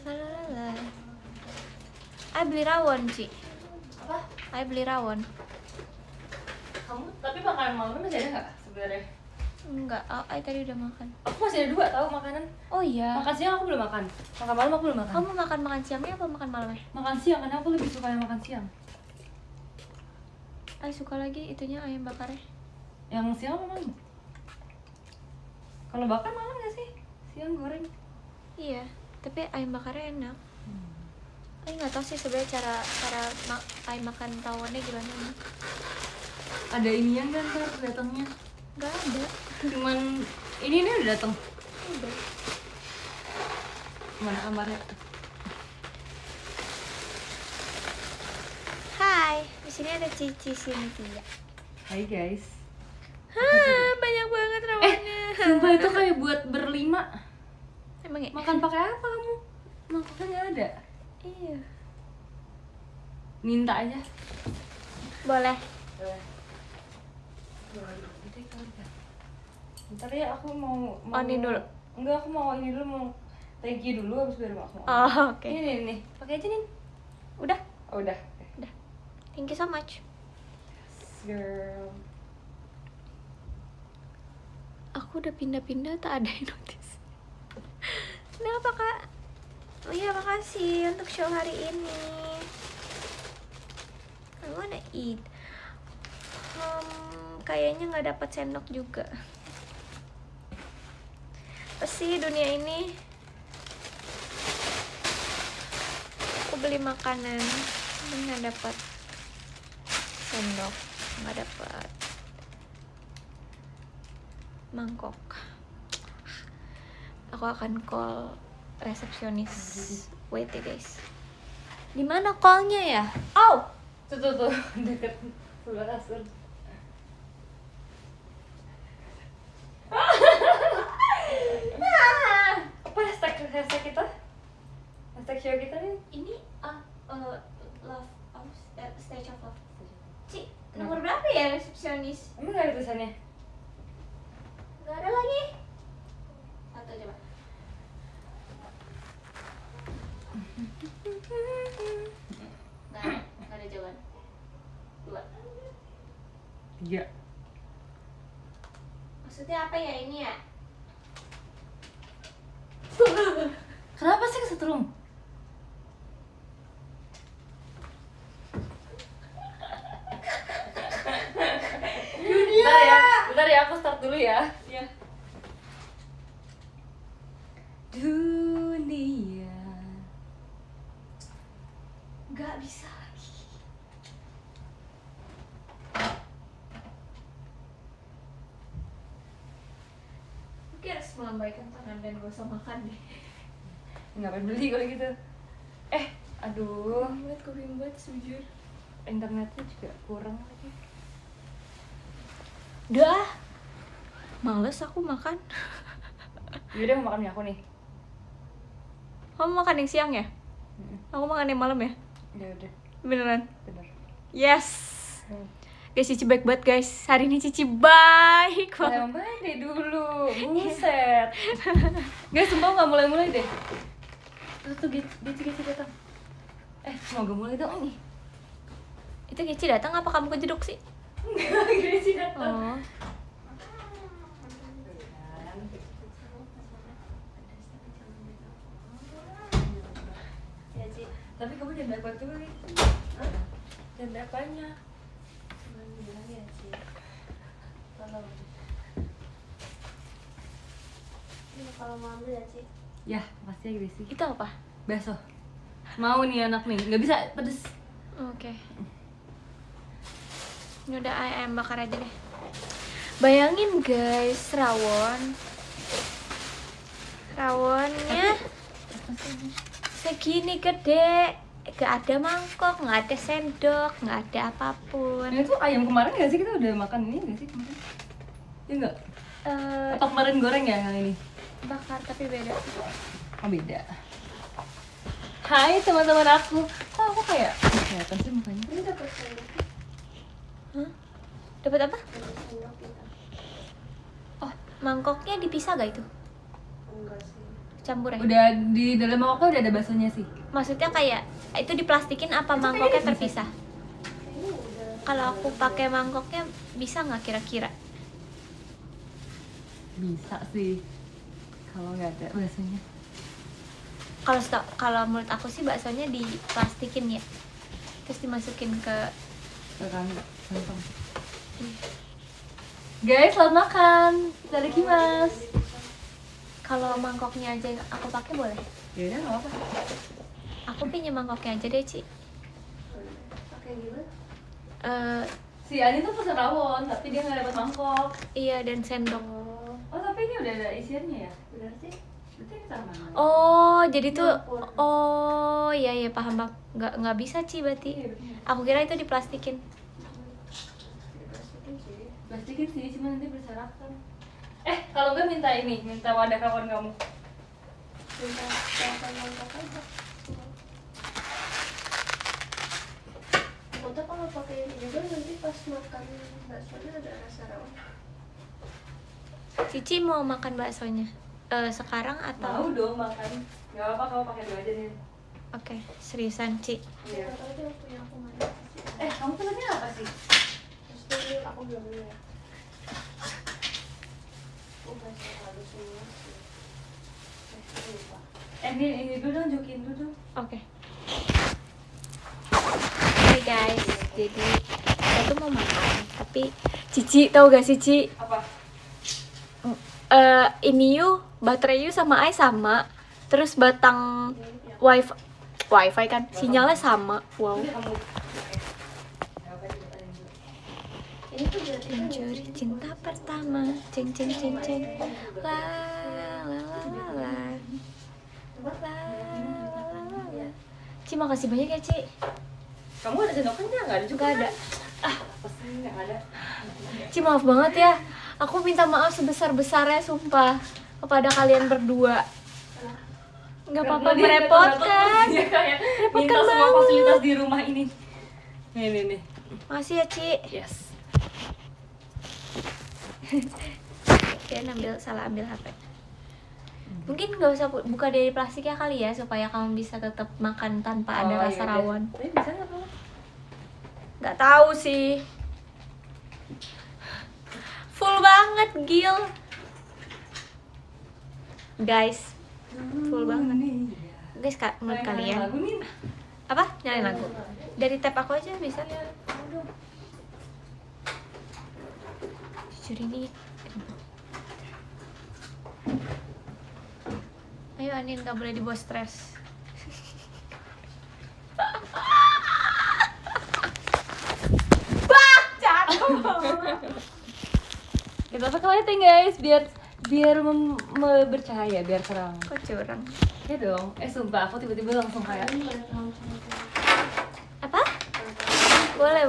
Lalala. Ay beli rawon, Ci. Apa? Ay beli rawon. Kamu tapi makanan malam masih ada nggak sebenarnya? Enggak, Ay tadi udah makan. Aku masih ada 2 tahu makanan. Oh iya. Makan siang aku belum makan. Makan malam aku belum makan. Kamu makan siangnya apa makan malamnya? Makan siang karena aku lebih suka yang makan siang. Ay suka lagi itunya ayam bakarnya. Yang siang apa malam? Kalau bakar malam nggak sih? Siang goreng. Iya, tapi ayam bakarnya enak. Ay nggak tahu sih sebenarnya cara ayam makan rawonnya gimana nih. Ada inian kan ntar datangnya. Nggak ada. Cuman ini udah datang. Udah. Mana kamarnya? Hai, di sini ada Cici Cynthia. Hai guys. Hah, banyak banget rawonnya. Sumpah itu kayak buat berlima. Emang ya? Makan pakai apa kamu? Makan nggak ada. Iya. Minta aja. Boleh. Ntar ya aku mau Oh, ini dulu. Enggak, aku mau ini dulu, mau thank you dulu habis baru aku mau. Oh, oke. Ini nih. Pakai aja nih. Udah. Oh, udah. Udah. Thank you so much. Girl. Aku udah pindah-pindah tak ada yang notice. Kenapa kak? Oh iya makasih untuk show hari ini. I wanna eat. Kayaknya nggak dapat sendok juga. Apa sih dunia ini? Aku beli makanan, tapi nggak dapat sendok, nggak dapat mangkok. Aku akan call resepsionis. Wait ya guys. Di mana callnya ya? Oh, Tuh deket sebelah kasur. Apa hashtag kita? Hashtag show kita nih. ini love stage of love. Ci, nomor berapa ya resepsionis? Emang gak ada tulisannya? Gak ada lagi. Satu coba. Gak ada jawaban. 2. 3. Maksudnya apa ya ini ya? Kenapa sih kesetrum? Bentar ya, aku start dulu ya. Iya. Dunia. Gak bisa lagi. Mungkin harus melambaikan tangan dan gak usah makan deh. Ngapain beli kalau gitu? Aduh, Buat kopi buat sujur. internetnya juga kurang lagi. Udah, males aku makan. Yaudah, mau makan mie aku nih. Kamu makan yang siang ya? Aku makan yang malam ya? Ya udah, Beneran? bener. Yes. Guys, Cici baik banget guys. Hari ini Cici baik banget. Emang baik deh dulu, buset. Guys, sumpah nggak mulai-mulai deh. Tuh Gici datang. Semoga mulai dong nih. Itu Cici datang apa kamu kejeduk sih? Enggak, Gici datang. Oh. Tapi kamu jangan dapat dulu nih. Jangan dapatnya. Cuman bilang ya Ci. Tolong. Ini kalau mau ambil ya Ci. Ya, makasih ya Gici. Itu apa? Bakso. Mau nih anak nih, nggak bisa pedes. Oke. Ini udah ayam bakar aja deh. Bayangin guys, rawonnya segini gede, gak ada mangkok, nggak ada sendok, nggak ada apapun. Ini tuh ayam kemarin nggak sih, kita udah makan ini nggak sih kemarin? Ya nggak? Atau kemarin goreng ya yang ini? Bakar tapi beda. Oh beda. Hai teman-teman aku. Kok aku kayak kelihatan sih mukanya? Ini dapat sendok. Hah? Dapat apa? Oh, Mangkoknya dipisah gak itu? Enggak sih. Campur ya? Udah di dalam mangkoknya udah ada baksonya sih. Maksudnya kayak itu diplastikin apa Itu mangkoknya kayaknya bisa. terpisah? Kayaknya udah. Kalau aku pakai mangkoknya bisa nggak kira-kira? Bisa sih. Kalau nggak ada baksonya. Kalau menurut aku sih baksonya diplastikin ya, terus dimasukin ke Gampang. Guys, selamat makan. Dari Kimas. kalau mangkoknya aja yang aku pakai boleh? Ya udah, nggak apa. Aku pinjam mangkoknya aja deh, Ci. Pakai gimana? Si Ani tuh pesen rawon, tapi dia nggak dapat mangkok. Iya, dan sendok. Oh, tapi ini udah ada isiannya ya? Benar sih. Berarti ini sama. Oh, jadi tuh Nyampur. oh iya iya paham paham. Nggak bisa, Ci, berarti. Iya, bener. Aku kira itu diplastikin. Diplastikin sih. Plastikin sih, cuma nanti berserakan. Kalau gue minta ini, minta wadah rawon kamu. Minta kelihatan mangkok aja. Takutnya kalau pakai ini juga nanti pas makan baksonya ada rasa rawon. Cici mau makan baksonya sekarang Mau atau? dong makan. Gak apa-apa, kamu pakai dua aja nih. Oke, seriusan, Ci. Iya. Nggak tahu dia punya aku mana. Kamu pesannya apa sih? Terus dulu aku belum lihat. Aku masih harus semua sih. Lupa. Ini dulu dong, jokin dulu dong. Oke. Hai guys, jadi kita tuh mau makan, tapi Cici tahu gak sih, Ci? Apa? Ini yuk, baterai yuk sama Ai sama, terus batang wifi kan, sinyalnya sama. Wow. Udah kamu. Gak apa-apa, dibatalin dulu. Ini tuh berarti kan Mencuri cinta pertama, ceng ceng ceng ceng, la la la la la, la la la la. Ci, makasih banyak ya, Ci. Kamu ada sendoknya nggak? Ada juga Gak ada. Pesen nggak ada. Ci, maaf banget ya. Aku minta maaf sebesar-besarnya, sumpah, kepada kalian berdua. Nggak apa-apa, Karena dia merepotkan. Dia kayak Merepotkan minta semua banget. fasilitas di rumah ini. Nih. Makasih ya, Ci. Yes. Dia salah ambil HP. Mungkin nggak usah buka dari plastiknya kali ya, supaya kamu bisa tetap makan tanpa ada rasa yaudah. rawon. Tapi bisa nggak apa? Nggak tahu sih. Full banget, Gil. Guys, full banget. Guys, menurut kalian Lagu nih. apa? Nyalain lagu. Dari tab aku aja bisa. Jujur ini. Ayo Anin, gak boleh dibawa stres. Bah, jatuh. Kita pakai lighting guys, biar bercahaya, biar terang. Kok curang? Ya dong. Sumpah aku tiba-tiba langsung kayak Apa? Boleh.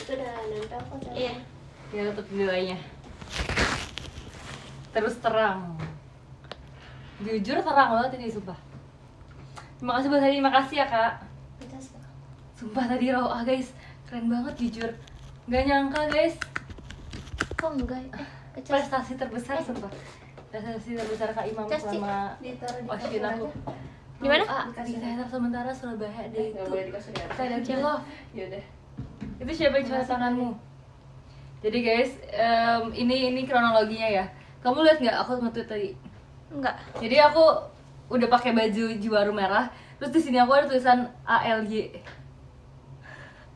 Itu udah nempel kok. Iya. ya tutup nilainya. Terus terang. Jujur terang banget ini sumpah. Terima kasih buat hari ini, makasih ya kak. Sumpah tadi raw guys, keren banget jujur. Gak nyangka guys, Kok enggak? prestasi terbesar sumpah. Prestasi terbesar Kak Imam Cas, Ci. selama Ditaruh di Oshin kasur aku. aja. Di mana? Di teater sementara Surabaya ada itu. Nggak boleh dikasih di atas. Silent Jangan. Love. Yaudah. Itu siapa yang coba tanganmu? Jadi guys, ini kronologinya ya. Kamu lihat nggak aku nge-tweet tadi? Enggak. Jadi aku udah pakai baju Juwaru merah, terus di sini aku ada tulisan ALY.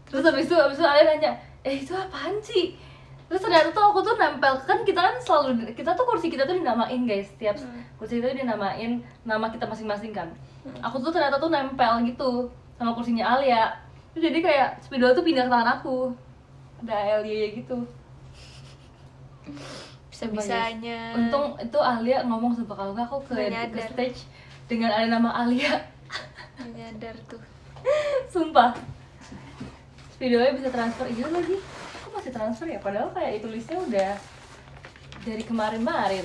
Terus habis itu Alien nanya, itu apaan sih? Terus ternyata tuh aku tuh nempel, kan kita tuh kursi kita tuh dinamain guys, tiap kursi itu dinamain nama kita masing-masing kan. Aku tuh ternyata tuh nempel gitu sama kursinya Alia. Terus jadi kayak spidol tuh pindah ke tangan aku, ada ALY gitu. Bisa-bisanya. Untung itu Alia ngomong sumpah, kalau nggak aku ke Menyadar. stage dengan ada nama Alia. Menyadar tuh. Sumpah. Videonya bisa transfer, iya lagi. Kok masih transfer ya? Padahal kayak itu listnya udah dari kemarin-marin.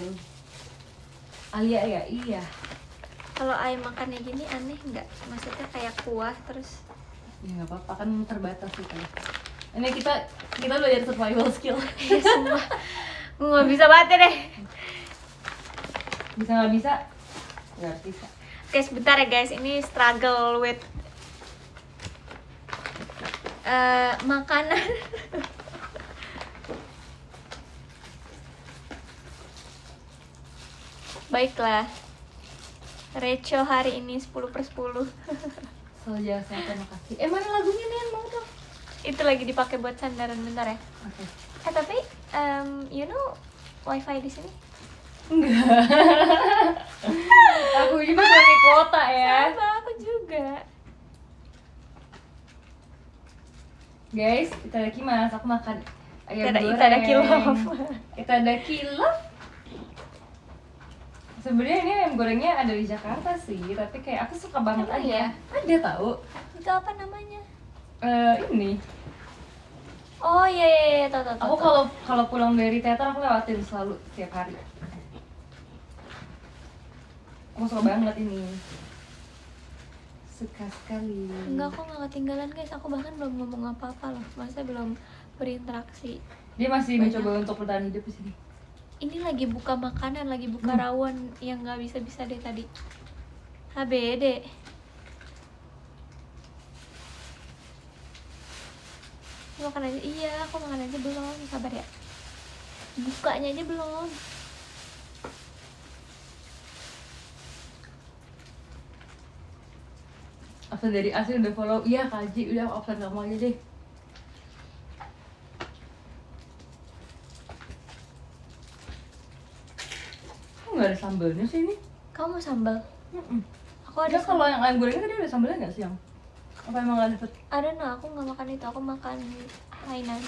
Alia ya, iya. Kalau ayam makannya gini aneh nggak? Maksudnya kayak kuah terus. Ya nggak apa-apa, kan terbatas sih kan. Ini kita belajar survival skill. Ya semua. Gue nggak bisa banget deh. Bisa nggak bisa? Nggak harus bisa. Oke, sebentar ya guys, ini struggle with makanan. Baiklah, Reco hari ini 10/10. Selalu jaga kesehatan, makasih. Mana lagunya nih yang mau dong? Itu lagi dipakai buat sandaran, bentar ya. Oke. Tapi, you know wifi di sini? Enggak. Aku juga pakai kuota ya. Sama, aku juga. Guys, itadakimasu. Aku makan ayam goreng. Itadaki love. Sebenarnya ini ayam gorengnya ada di Jakarta sih, tapi kayak aku suka banget Emang aja. ya? Ada tahu? Itu apa namanya? Ini. Oh iya, tahu. Aku kalau pulang dari teater aku lewatin selalu tiap hari. Aku suka banget ini. Suka sekali. Enggak, aku nggak ketinggalan guys. Aku bahkan belum ngomong apa-apa loh. Masa belum berinteraksi. Dia masih Banyak. mencoba untuk bertahan hidup di sini. Ini lagi buka makanan, lagi buka rawon yang nggak bisa deh tadi. HBD. Aku makan aja, iya aku makan aja belum, sabar ya. Bukanya aja belum. Absen dari asli udah follow, iya Kaji udah absen kamu aja deh. Kok nggak ada sambalnya sih ini? Kamu mau sambal? Aku ada Ada kalau yang ayam gorengnya tadi ada sambalnya nggak sih yang? Apa emang nggak dapet? Ada no, aku nggak makan itu, aku makan Hainan.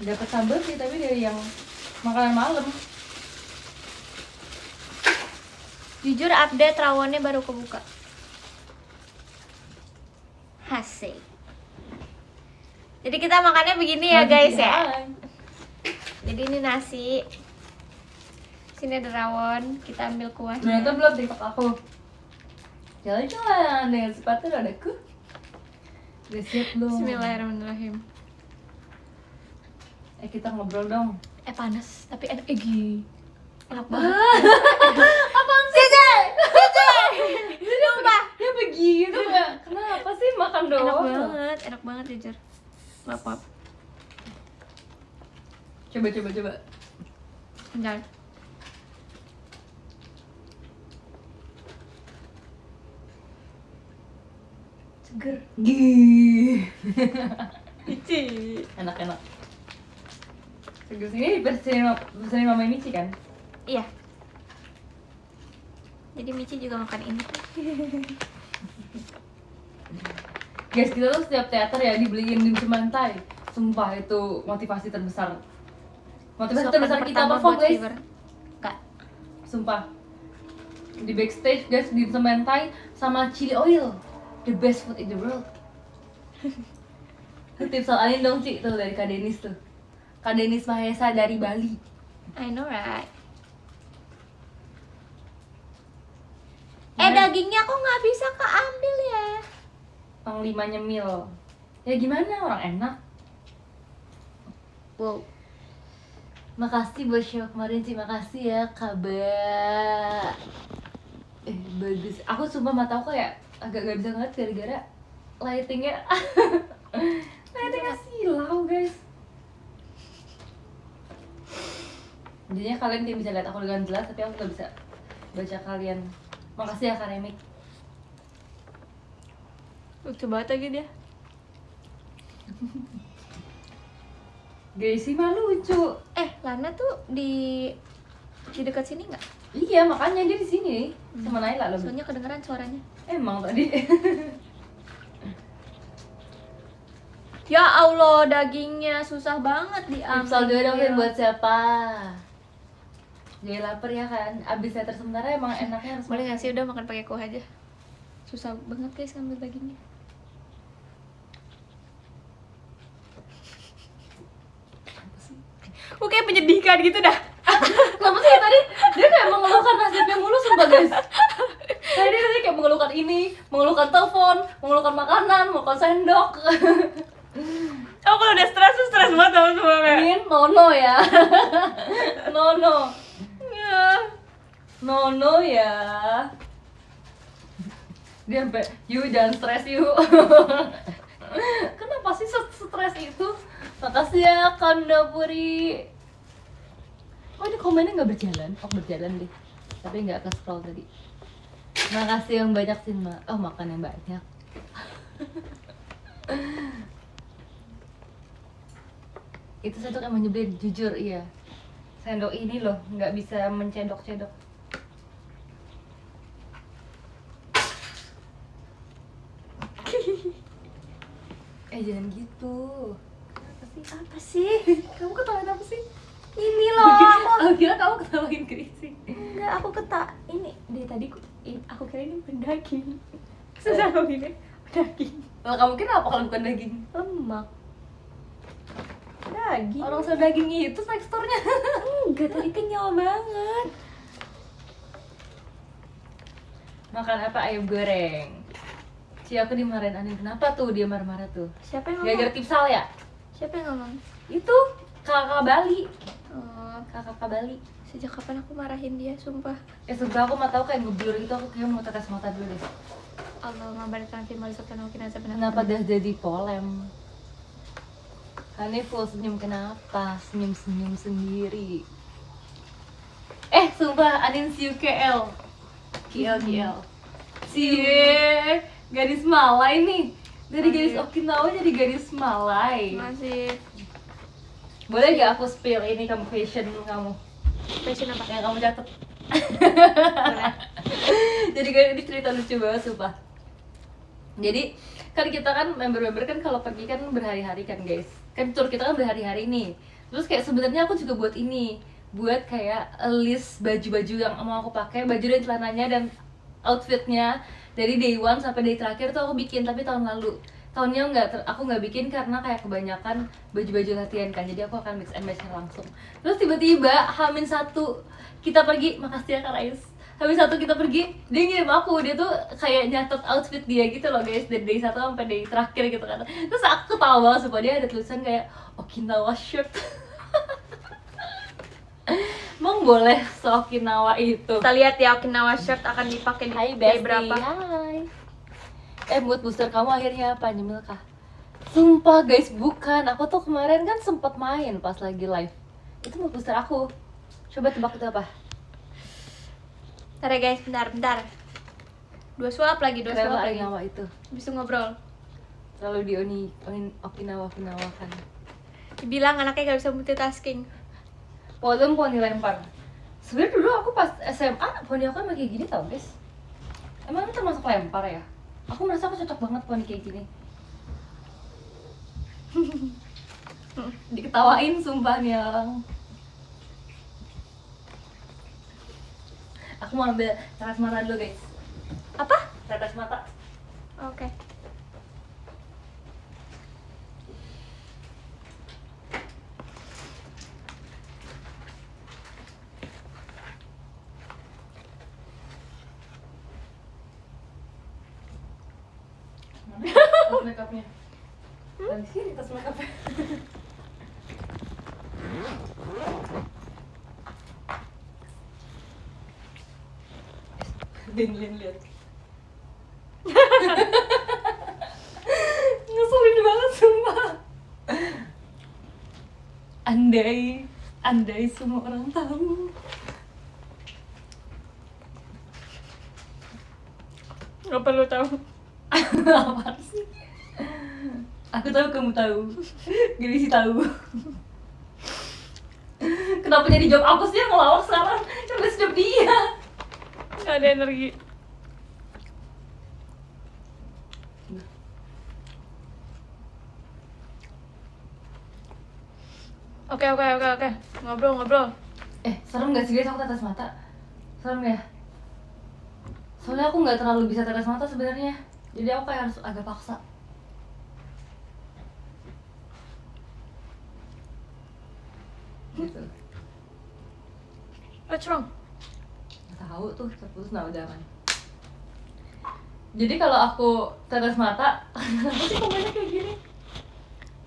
Dapet sambal sih tapi dari yang makanan malam. Jujur update rawonnya baru kebuka. Hasik. Jadi kita makannya begini ya guys ya. Jadi ini nasi. Sini ada rawon, kita ambil kuahnya. Ternyata belum TikTok aku. Jalan-jalan dengan sepatu rodaku. Udah siap belum? Bismillahirrahmanirrahim. Kita ngobrol dong. Panas, tapi enak. Egi. Enak banget. Apaan sih? Sumpah. Dia begitu nggak? Kenapa sih makan doang? Enak banget jujur. Maaf. Coba. Bentar. Seger. Gih. Ici. Enak. Seger sini pesenin Mama Michi kan? Iya. Jadi Michi juga makan ini. Guys, kita tuh setiap teater ya dibeliin dimsum mantai. Sumpah itu motivasi terbesar. Motivasi terbesar kita perform guys. Enggak. Sumpah. Di backstage guys dimsum mantai sama chili oil. The best food in the world. Tips soalin dong Ci tuh dari Kak Denis tuh. Kak Denis Mahesa dari Bali. I know right. Dagingnya kok nggak bisa keambil ya? Panglima nyemil. Ya gimana orang enak. Wow. Makasih buat show kemarin Ci, makasih ya kabar. Bagus. Aku sumpah mata aku kayak agak gak bisa ngeliat gara-gara lightingnya. Lightingnya silau guys. Jadinya kalian tidak bisa lihat aku dengan jelas, tapi aku gak bisa baca kalian. Makasih ya Kak Remik. Lucu banget lagi dia. Gracie mah lucu. Lana tuh di dekat sini nggak? Iya, makanya dia di sini sama Naila loh. Soalnya kedengeran suaranya. Emang tadi. Ya Allah, dagingnya susah banget diambil. Tipsal juga dong buat siapa? Jadi lapar ya kan? Abis teater sementara emang enaknya harus Boleh nggak sih udah makan pakai kuah aja? Susah banget guys ngambil dagingnya. Oke, menyedihkan gitu dah. Kenapa sih tadi? Dia kayak mengeluhkan nasibnya mulu sumpah guys. Tadi dia kayak mengeluhkan ini, mengeluhkan telepon, mengeluhkan makanan, mengeluhkan sendok. Oh, kalau udah stres tuh stres banget sama semuanya. Min, nono ya. Nono. No ya. Dia sampai, yuk jangan stres yuk. Kenapa sih stres itu? Makasih ya Kanda Puri. Oh ini komennya nggak berjalan? Oh berjalan deh. Tapi nggak ke scroll tadi. Makasih yang banyak sih Mbak. Oh makan yang banyak. Itu sendok yang menyebelin, jujur iya. Sendok ini loh nggak bisa mencedok-cedok. Jangan gitu. Apa sih? Kamu ketawain apa sih? Ini loh aku. Aku kira kamu ketawain Chrissy. Enggak, aku ini dari tadi aku kira ini pendaging. Susah aku gini. Daging. Kalau kamu kira apa kalau bukan daging? Lemak. Daging. Orang sedaging itu teksturnya. Enggak, tadi kenyal banget. Makan apa? Ayam goreng. Aku dimarahin Anin, kenapa tuh dia marah-marah tuh? Siapa yang ngomong? Gara-gara tipsal ya? Siapa yang ngomong? Itu kakak Bali. Oh, Kakak Bali. sejak kapan aku marahin dia, sumpah. Sebenernya aku mah tahu kayak ngeblur gitu, aku kayak mau tetes mata dulu deh. Allah ngabarkan firman sabda kinasa benar. Kenapa dah jadi polem? Hani full senyum kenapa? Senyum-senyum sendiri. Sumpah Anin see you KL. KL. Cie, gadis Malai nih. Dari gadis Okinawa jadi gadis Malai. Masih Boleh gak aku spill ini kamu fashion kamu? fashion apa? Yang kamu catat. Boleh. Jadi kayak ini cerita lucu banget sumpah. Jadi kan kita kan member-member kan kalau pergi kan berhari-hari kan guys. Kan tour kita kan berhari-hari nih. Terus kayak sebenarnya aku juga buat ini, buat kayak list baju-baju yang mau aku pakai, baju dan celananya dan outfitnya dari day one sampai day terakhir tuh aku bikin, tapi tahun lalu. Tahunnya aku nggak bikin karena kayak kebanyakan baju-baju latihan kan, jadi aku akan mix and match langsung. Terus tiba-tiba H-1 kita pergi, makasih ya Kak Rais. H-1 kita pergi, dia ngirim aku, dia tuh kayak nyatet outfit dia gitu loh guys, dari day 1 sampai day terakhir gitu kan. Terus aku ketawa banget, supaya dia ada tulisan kayak Okinawa shirt. Emang boleh se-Okinawa itu? Kita lihat ya Okinawa shirt akan dipakai di day berapa. Hai. Mood booster kamu akhirnya apa? Nyemil kah? Sumpah guys, bukan. Aku tuh kemarin kan sempet main pas lagi live. Itu mood booster aku. Coba tebak itu apa? Bentar ya guys, bentar. Dua suap lagi. Okinawa itu. Bisa ngobrol. Selalu di Okinawa kan. Dibilang anaknya gak bisa multitasking. Poni lempar. Sebenarnya dulu aku pas SMA, poni aku emang kayak gini tau guys. Emang itu termasuk lempar ya? Aku merasa aku cocok banget poni kayak gini. Diketawain sumpah nih orang. Aku mau ambil tetes mata dulu guys. Apa? Tetes mata. Oke. Mana tas makeupnya? Di sini tas makeupnya. Lihat. Ngeselin banget sumpah. Andai semua orang tahu. Gak perlu tahu. Apaan sih? Aku tahu kamu tahu. Gini sih tahu. Kenapa jadi job aku sih yang ngelawak sekarang? Coba job dia. Gak ada energi. Oke. Ngobrol. Serem gak sih guys aku tetes mata? Serem ya? Soalnya aku nggak terlalu bisa tetes mata sebenarnya. Jadi aku kayak harus agak paksa. Gitu. What's wrong? Nggak tahu tuh, terputus nah udah kan. Jadi kalau aku tetes mata, kenapa sih komennya kayak gini?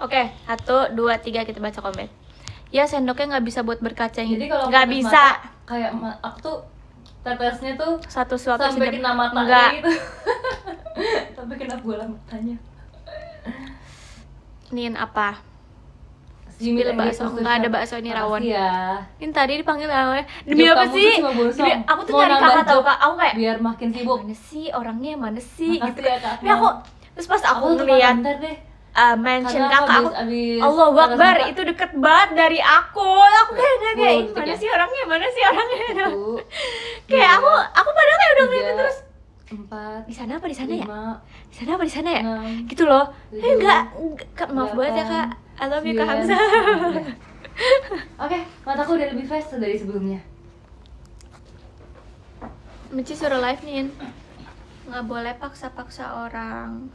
Oke, 1, 2, 3 kita baca komen. Ya sendoknya nggak bisa buat berkaca. Jadi kalau nggak tetes bisa. mata, kayak aku tuh tetesnya tuh Satu suap sampai kena matanya enggak. gitu. Sampai kena bola matanya. Nin apa? Jimmy Spill bakso. Enggak ada bakso ini rawon. ya. Ini tadi dipanggil awalnya. Demi Job apa kamu sih? tuh cuma bosan. Demi, aku tuh Mau nyari nambah kakak tau job kak. Aku kayak biar makin sibuk. mana sih orangnya, mana sih Makasih gitu. ya, Kak. Tapi aku terus pas aku tuh ngeliat bentar deh. mention Karena kakak aku, abis Allahu tatap Akbar, muka. itu deket banget dari aku kayak Wow, kayak gitu mana ya? sih orangnya, mana sih orangnya. Satu, Kayak dua, aku padahal kayak udah ngeliatin tiga, terus. 4, Di sana apa di sana ya? 5, Di sana apa di sana ya? 6, Gitu loh. tujuh, Enggak, Kak, maaf banget ya 8, Kak. I love you Kak 9, Hamzah. 10. Oke, mataku udah lebih fresh dari sebelumnya. Meci suruh live nih. Nggak boleh paksa-paksa orang.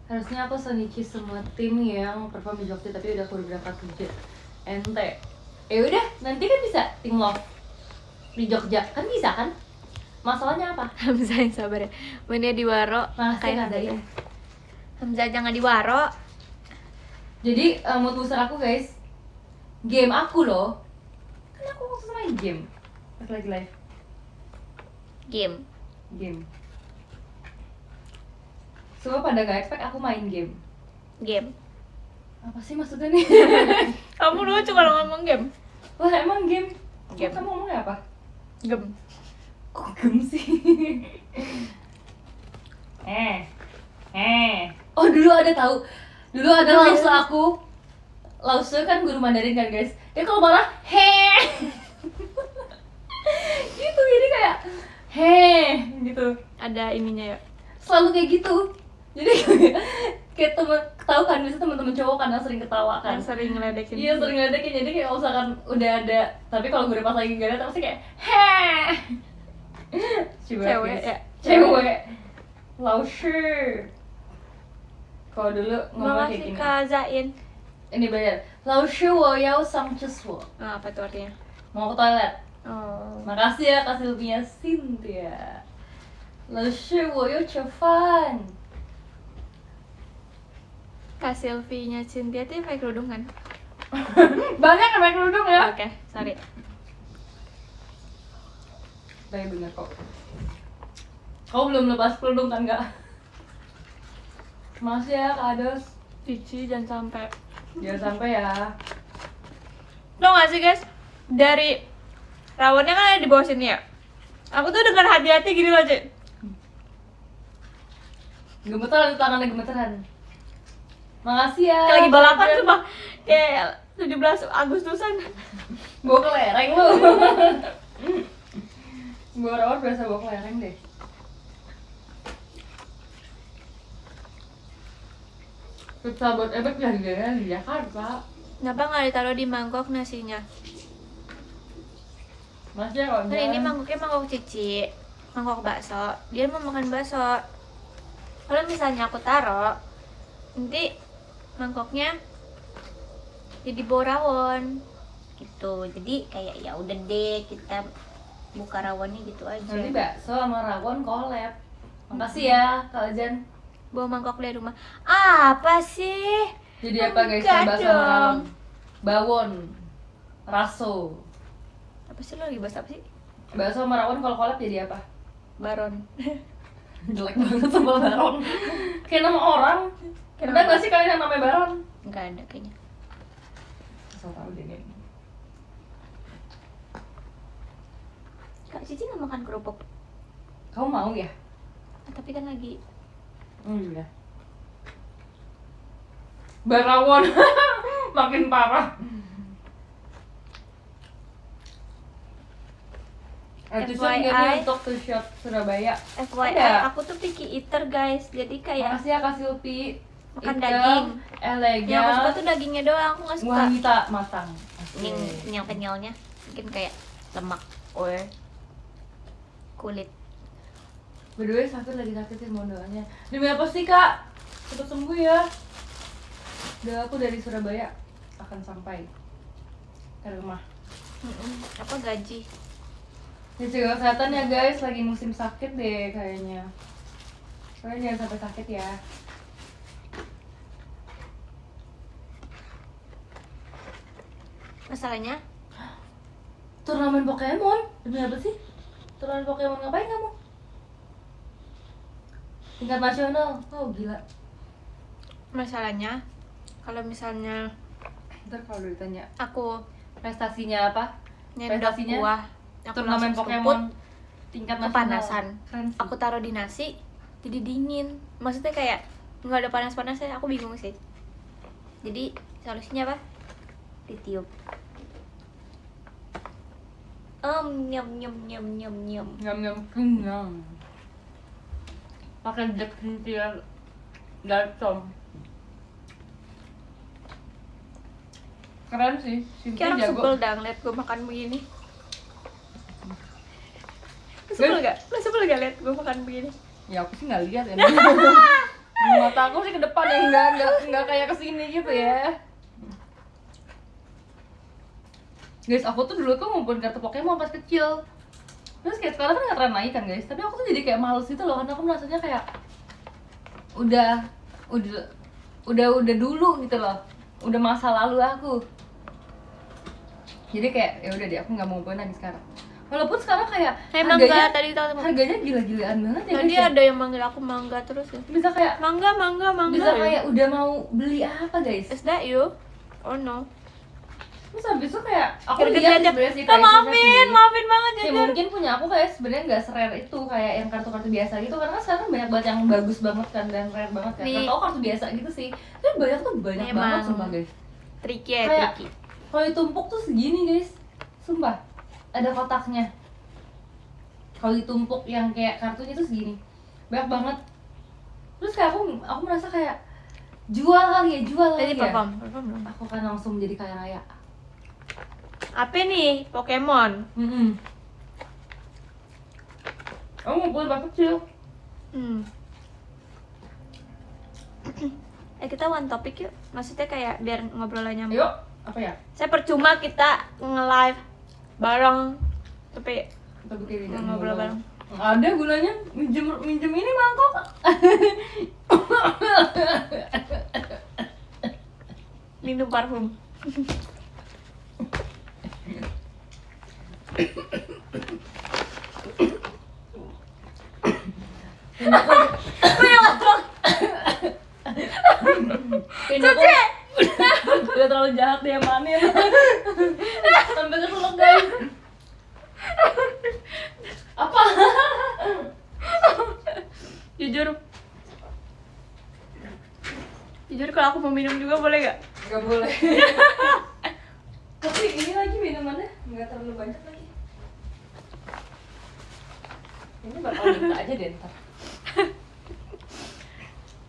Harusnya aku senichi semua tim yang perform di Jogja, tapi udah keburu berangkat kerja. Ente. Udah, nanti kan bisa tim love di Jogja, kan bisa kan? Masalahnya apa? Hamzah yang sabar ya. Mainnya di Waro Makasih kayak Kak Hamzah. Daya. Hamzah jangan di Waro. Jadi mood booster aku guys, game aku loh. Kan aku khusus main game. Pas lagi live Game. game. Semua pada gak expect aku main game. Game. Apa sih maksudnya nih? Kamu lucu kalau ngomong game. Wah emang game? Game. Kamu ngomongnya apa? Game. Kok gem sih? Oh dulu ada tahu. Dulu ada lause aku. Lause kan guru Mandarin kan guys. Dia kalau marah gitu, jadi kayak gitu. Ada ininya ya. Selalu kayak gitu. Jadi kayak temen, tahu kan biasanya teman-teman cowok kan yang sering ketawa kan. Yang sering ngeledekin. Iya sering ngeledekin, jadi kayak kalau misalkan udah ada, tapi kalau gue pas lagi gak ada pasti kayak Cewek ya. Cewek Lause. Kalau dulu ngomong kayak Makasih gini. Kak Zain. Ini belajar Lause wo yao sang ceswo. Nah, apa tuh artinya? Mau ke toilet. Oh. Makasih ya kasih lebihnya Cynthia. Lause wo yao cefan. Kak Sylvie-nya Cynthia tuh pakai kerudung kan? Banyak yang pakai kerudung ya. Oke, sorry. Tapi bener kok. Kau belum lepas kerudung kan Kak? Makasih ya Kak Ados. Cici jangan sampai. Jangan sampai ya. Tau gak sih guys? Dari rawonnya kan ada di bawah sini ya. Aku tuh dengan hati-hati gini loh, Cik. Gemeteran, tangannya gemeteran. Makasih ya. Kayak lagi balapan tuh mah. Kayak 17 Agustusan. Bawa kelereng lu. Bawa rawon berasa bawa kelereng deh. Pizza buat Ebek harganya di Jakarta. Kenapa nggak ditaruh di mangkok nasinya? Masih ya kalau Kan ini mangkoknya mangkok Cici, mangkok bakso. Dia mau makan bakso. Kalau misalnya aku taruh, nanti mangkoknya jadi bau rawon gitu. Jadi kayak ya udah deh kita buka rawonnya gitu aja. nanti bakso sama rawon collab. Makasih ya Kak Jan. Bawa mangkok dari rumah. Apa sih? Jadi apa guys? Enggak Bakso sama rawon. dong. Bawon. Raso. Apa sih lo lagi bahas apa sih? Bakso sama rawon kalau collab jadi apa? Baron. Jelek banget sama Baron. Kayak nama orang. Kayak Ada nama- nggak sih kalian yang namanya Baron? Enggak ada kayaknya. Asal tahu deh nih. Kak Cici nggak makan kerupuk. Kamu mau ya? Tapi kan lagi Iya. Barawon. Makin parah. Itu FYI. jadi untuk to shop Surabaya. FYI, Ada. aku tuh picky eater guys. Jadi kayak Makasih ya Kak Silpi. Makan Hitam, daging. elegan, yang aku suka tuh dagingnya doang. Aku nggak suka wanita matang. yang kenyalnya. Mungkin kayak lemak or kulit. Berdua sakit lagi sakit sih mohon doanya. Demi apa sih Kak? Cepat sembuh ya. Udah aku dari Surabaya akan sampai ke rumah. Apa gaji? Ya jaga kesehatan ya guys, lagi musim sakit deh kayaknya. Kalian jangan sampai sakit ya. Masalahnya Turnamen Pokemon? Demi apa sih? Turnamen Pokemon ngapain kamu? Tingkat nasional? Oh gila. Masalahnya kalau misalnya Ntar kalau ditanya aku prestasinya apa? nyendok Prestasinya buah, aku turnamen langsung Pokemon seruput, tingkat nasional. kepanasan. Keren sih. Aku taruh di nasi jadi dingin. Maksudnya kayak nggak ada panas-panasnya, aku bingung sih. Jadi solusinya apa? Ditiup. Nyam nyam nyam nyam nyam. Nyam kenyang. Pakai Jack Cynthia Garcom. Keren sih, Kayak Cynthia orang jago. sebel dah ngeliat gue makan begini. Lu sebel gak? Lu sebel gak liat gue makan begini? Ya aku sih nggak lihat ya. Mata aku sih ke depan ya, nggak kayak kesini gitu ya. Guys, aku tuh dulu tuh ngumpulin kartu Pokemon pas kecil. Terus kayak sekarang kan nggak tren lagi kan guys. Tapi aku tuh jadi kayak males gitu loh, karena aku merasanya kayak udah dulu gitu loh. Udah masa lalu aku. Jadi kayak ya udah deh, aku nggak mau ngumpulin lagi sekarang. Walaupun sekarang kayak Emang harganya, gak tadi tau harganya gila-gilaan banget ya tadi guys. Ya. ada yang manggil aku mangga terus ya. Bisa kayak Mangga, mangga, mangga. bisa ya? kayak udah mau beli apa guys. Is that you? Oh no. Terus habis itu kayak aku Kira-kira lihat aja. sebenarnya sih Kak, kayak maafin, maafin banget ya Jajar. mungkin punya aku kayak sebenarnya nggak serare itu kayak yang kartu-kartu biasa gitu, karena sekarang banyak banget yang bagus banget kan dan rare banget kan. Nih. Gak tau kartu biasa gitu sih, tapi banyak tuh banyak Memang. banget sumpah guys. Tricky ya, Kayak tricky. kalau ditumpuk tuh segini guys, sumpah ada kotaknya. Kalau ditumpuk yang kayak kartunya tuh segini, banyak banget. Terus kayak aku merasa kayak jual kali Tadi ya. perform belum? Aku kan langsung jadi kaya raya. Apa nih? Pokemon. Aku ngumpulin pas kecil. Kita one topic yuk. Maksudnya kayak biar ngobrolnya nyambung. Ayo, apa ya? Saya percuma kita nge-live bareng tapi Kita bikin ngobrol bareng. Ada gunanya minjem ini mangkok. Minum parfum. Cuci! Udah terlalu jahat dia manin. Sampai keselak guys. Apa? Jujur kalau aku mau minum juga boleh gak? Gak boleh. Tapi ini lagi minumannya nggak terlalu banyak lagi. Ini bakal minta aja deh ntar.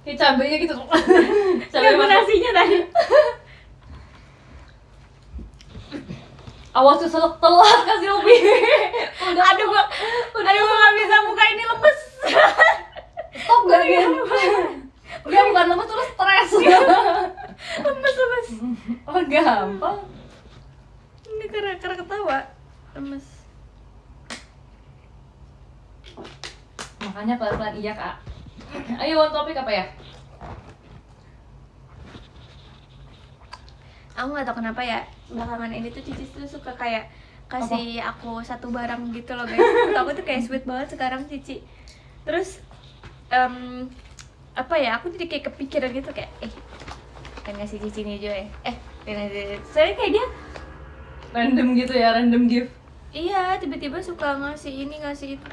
Kayak cabenya gitu. Cabai nasinya tadi. Awas tuh selek telat kasih lebih. Aduh gua gak bisa buka ini lemes. Stop gak dia? Dia bukan lemes terus stres. lemes. Oh gampang. Ini karena ketawa. Lemes. Makanya pelan-pelan iya kak. Ayo one topik apa ya? Aku gak tau kenapa ya belakangan ini tuh Cici tuh suka kayak kasih aku satu barang gitu loh guys. Aku tuh kayak sweet banget sekarang Cici. Terus apa ya, aku jadi kayak kepikiran gitu kayak pengen ngasih Cici nih Jo pengen ngasih. Soalnya kayak dia Random gitu ya, random gift. iya tiba-tiba suka ngasih ini ngasih itu.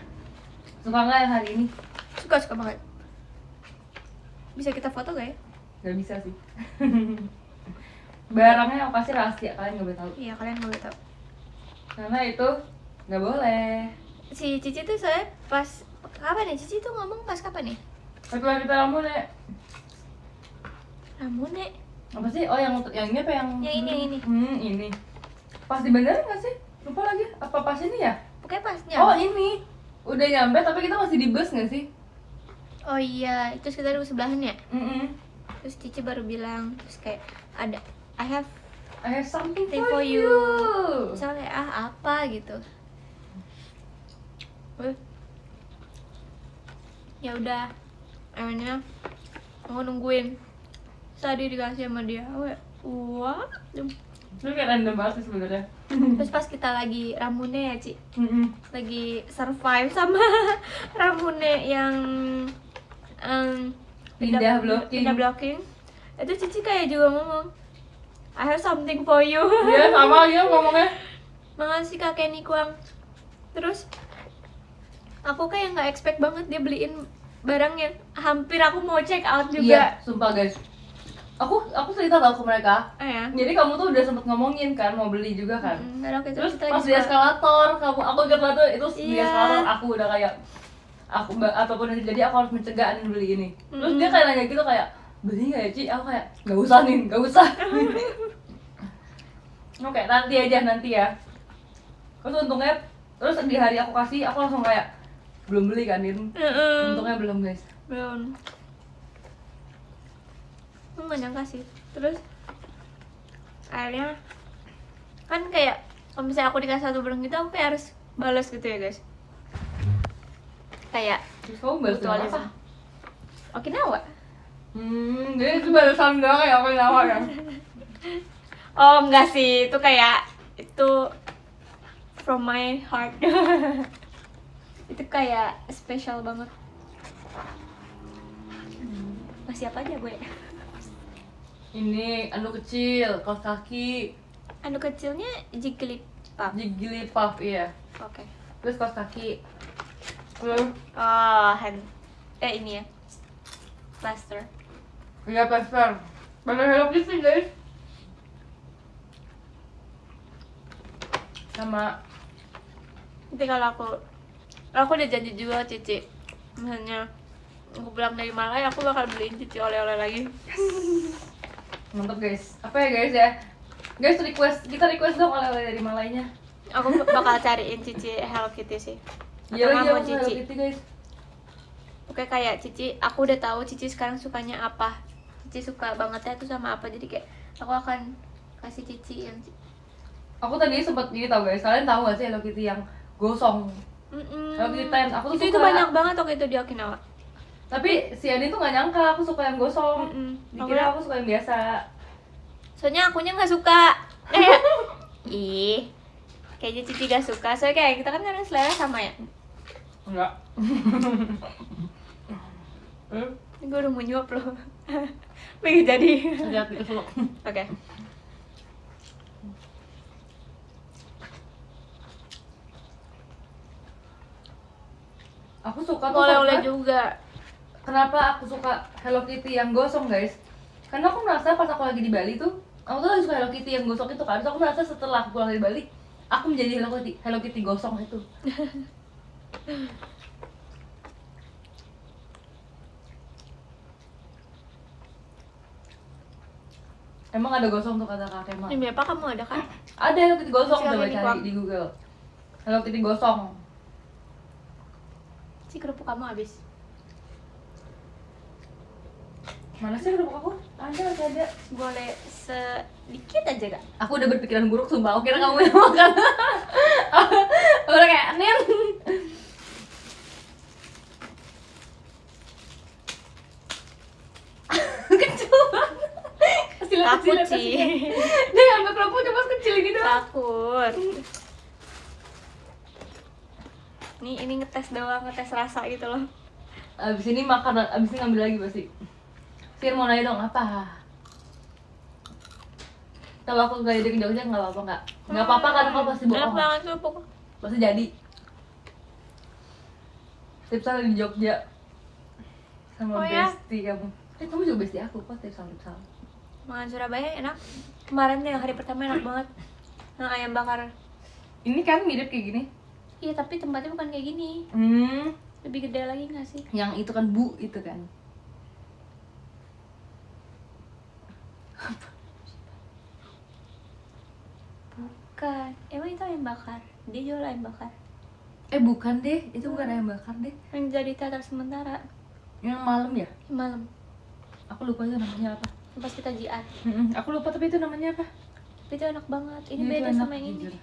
Suka nggak yang hari ini? Suka banget. Bisa kita foto gak ya? Gak bisa sih. Barangnya yang pasti rahasia, kalian gak boleh tahu. Iya kalian gak boleh tau. Karena itu gak boleh. Si Cici tuh saya pas kapan nih? Cici tuh ngomong pas kapan nih? Setelah kita rambut nek. Ramune. Apa sih? Oh yang ini apa yang? Yang ini. Ini. Pas di bandara nggak sih? Lupa lagi. Apa pas ini ya? Pokoknya pasnya. Oh ini. Udah nyampe tapi kita masih di bus nggak sih? Oh iya, terus kita duduk sebelahan ya. Mm-mm. Terus Cici baru bilang, terus kayak ada I have I have something thing for for you. you. Misalnya kayak apa gitu. Ya udah, akhirnya aku nungguin. Tadi dikasih sama dia, wah, Itu kayak random banget sih sebenarnya. Terus pas kita lagi Ramune ya Ci, lagi survive sama Ramune yang Pindah blocking. pindah blocking, itu Cici kayak juga ngomong, I have something for you. Iya sama dia ngomongnya. Makasih kakek Nikuang. Terus aku kayak nggak expect banget dia beliin barang yang hampir aku mau check out Iya, juga. sumpah guys. Aku cerita tau ke mereka. Ya. Jadi kamu tuh udah sempet ngomongin kan mau beli juga kan. Karena waktu itu Terus kita pas lagi di suka- eskalator, aku ingat banget tuh itu di Iya. eskalator aku udah kayak apapun yang terjadi aku harus mencegah Anin beli ini. Terus Mm-mm. dia kayak nanya gitu kayak beli nggak ya Ci? Aku kayak nggak usah nih, nggak usah. Oke nanti ya. Terus untungnya terus di hari aku kasih aku langsung kayak belum beli kan Nin. Untungnya belum guys. belum. Aku nggak nyangka sih. Terus akhirnya kan kayak kalau misalnya aku dikasih satu barang gitu aku kayak harus balas gitu ya guys. Kayak Terus kamu balas dengan apa? mutualisme. Okinawa. Jadi itu balasan doang kayak aku nyawa ya. Oh enggak sih, itu kayak itu from my heart. Itu kayak spesial banget. Masih apa aja gue? Ini anu kecil, kaos kaki, Anu kecilnya Jigglypuff. Jigglypuff iya. Oke. Terus kaos kaki. Terus Oh, ini ya. Plaster. iya plaster. Banyak Hello Kitty guys. Sama Nanti kalau aku udah janji juga Cici. Misalnya aku pulang dari Malai, aku bakal beliin Cici oleh-oleh lagi. mantap guys. Apa ya guys ya? Guys kita request dong oleh-oleh dari Malainya. Aku bakal cariin Cici Hello Kitty sih. Iya Atau lagi nggak aku mau Hello Cici. Kitty guys. Oke kayak Cici, aku udah tahu Cici sekarang sukanya apa. Cici suka bangetnya tuh sama apa, jadi kayak aku akan kasih Cici yang Aku tadi sempat gini tau guys. Kalian tahu gak sih Hello Kitty yang gosong? Hello Kitty Ten, aku tuh itu suka. banyak banget waktu itu di Okinawa. Tapi si Adin tuh gak nyangka aku suka yang gosong. Dikira aku suka yang biasa. Soalnya akunya nggak suka. Kayak ih, kayaknya Cici gak suka. Soalnya kayak kita kan kadang selera sama ya. Enggak. Ini gue udah mau nyuap loh. Pengen jadi. Hati-hati keselak. Oke. Aku suka tuh Oleh-oleh karena- juga. Kenapa aku suka Hello Kitty yang gosong guys? Karena aku merasa pas aku lagi di Bali tuh, aku tuh lagi suka Hello Kitty yang gosong itu kan. Terus aku merasa setelah aku pulang dari Bali, aku menjadi Hello Kitty gosong itu. Emang ada gosong tuh kata Kak Kemal? Ini apa kamu ada kan? Ada Hello Kitty gosong, Siapa coba ini, cari Bang? di Google. Hello Kitty gosong. Si kerupuk kamu habis. Mana sih kerupuk aku? Ada. Boleh sedikit aja gak? Aku udah berpikiran buruk sumpah, aku kira kamu yang makan. Aku udah kayak, Nin. Kecil banget. Takut sih. Dia ngambil kerupuk cuma kecil ini doang. Takut. Ini ngetes doang, ngetes rasa gitu loh. Abis ini makan, abis ini ngambil lagi pasti. Sir mau nanya dong, apa? Kalau aku gak jadi Jogja nggak apa-apa nggak? Nggak apa-apa kan kau pasti Enak bohong. banget kerupuk. Pasti jadi. Tipsal di Jogja sama Oh ya? bestie kamu. Kamu juga bestie aku kok tipsal. Makan Surabaya enak. Kemarin yang hari pertama enak banget. Yang ayam bakar. Ini kan mirip kayak gini. Iya tapi tempatnya bukan kayak gini. Lebih gede lagi nggak sih? Yang itu kan Bu itu kan. Bukan. Emang itu ayam bakar. Dia jual ayam bakar. Bukan deh, itu bukan ayam bakar deh. Yang jadi teater sementara Yang malam ya? malam. Aku lupa itu namanya apa. Pas kita JR. Aku lupa tapi itu namanya apa? Tapi itu enak banget. Ini Itu beda enak, sama yang ini. jujur.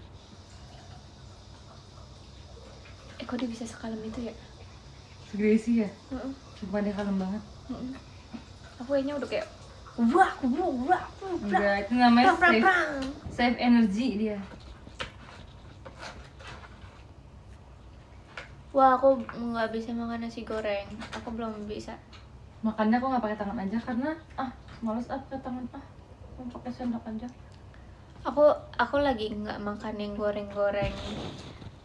Kok dia bisa sekalem itu ya? Segede sih ya? Heeh. Sumpah dia kalem banget. Aku kayaknya udah kayak Wah. Enggak, itu namanya Prang, save, prang. save energy dia. Wah, aku nggak bisa makan nasi goreng. Aku belum bisa. Makannya aku nggak pakai tangan aja karena males pakai tangan mau pakai sendok aja. Aku lagi nggak makan yang goreng-goreng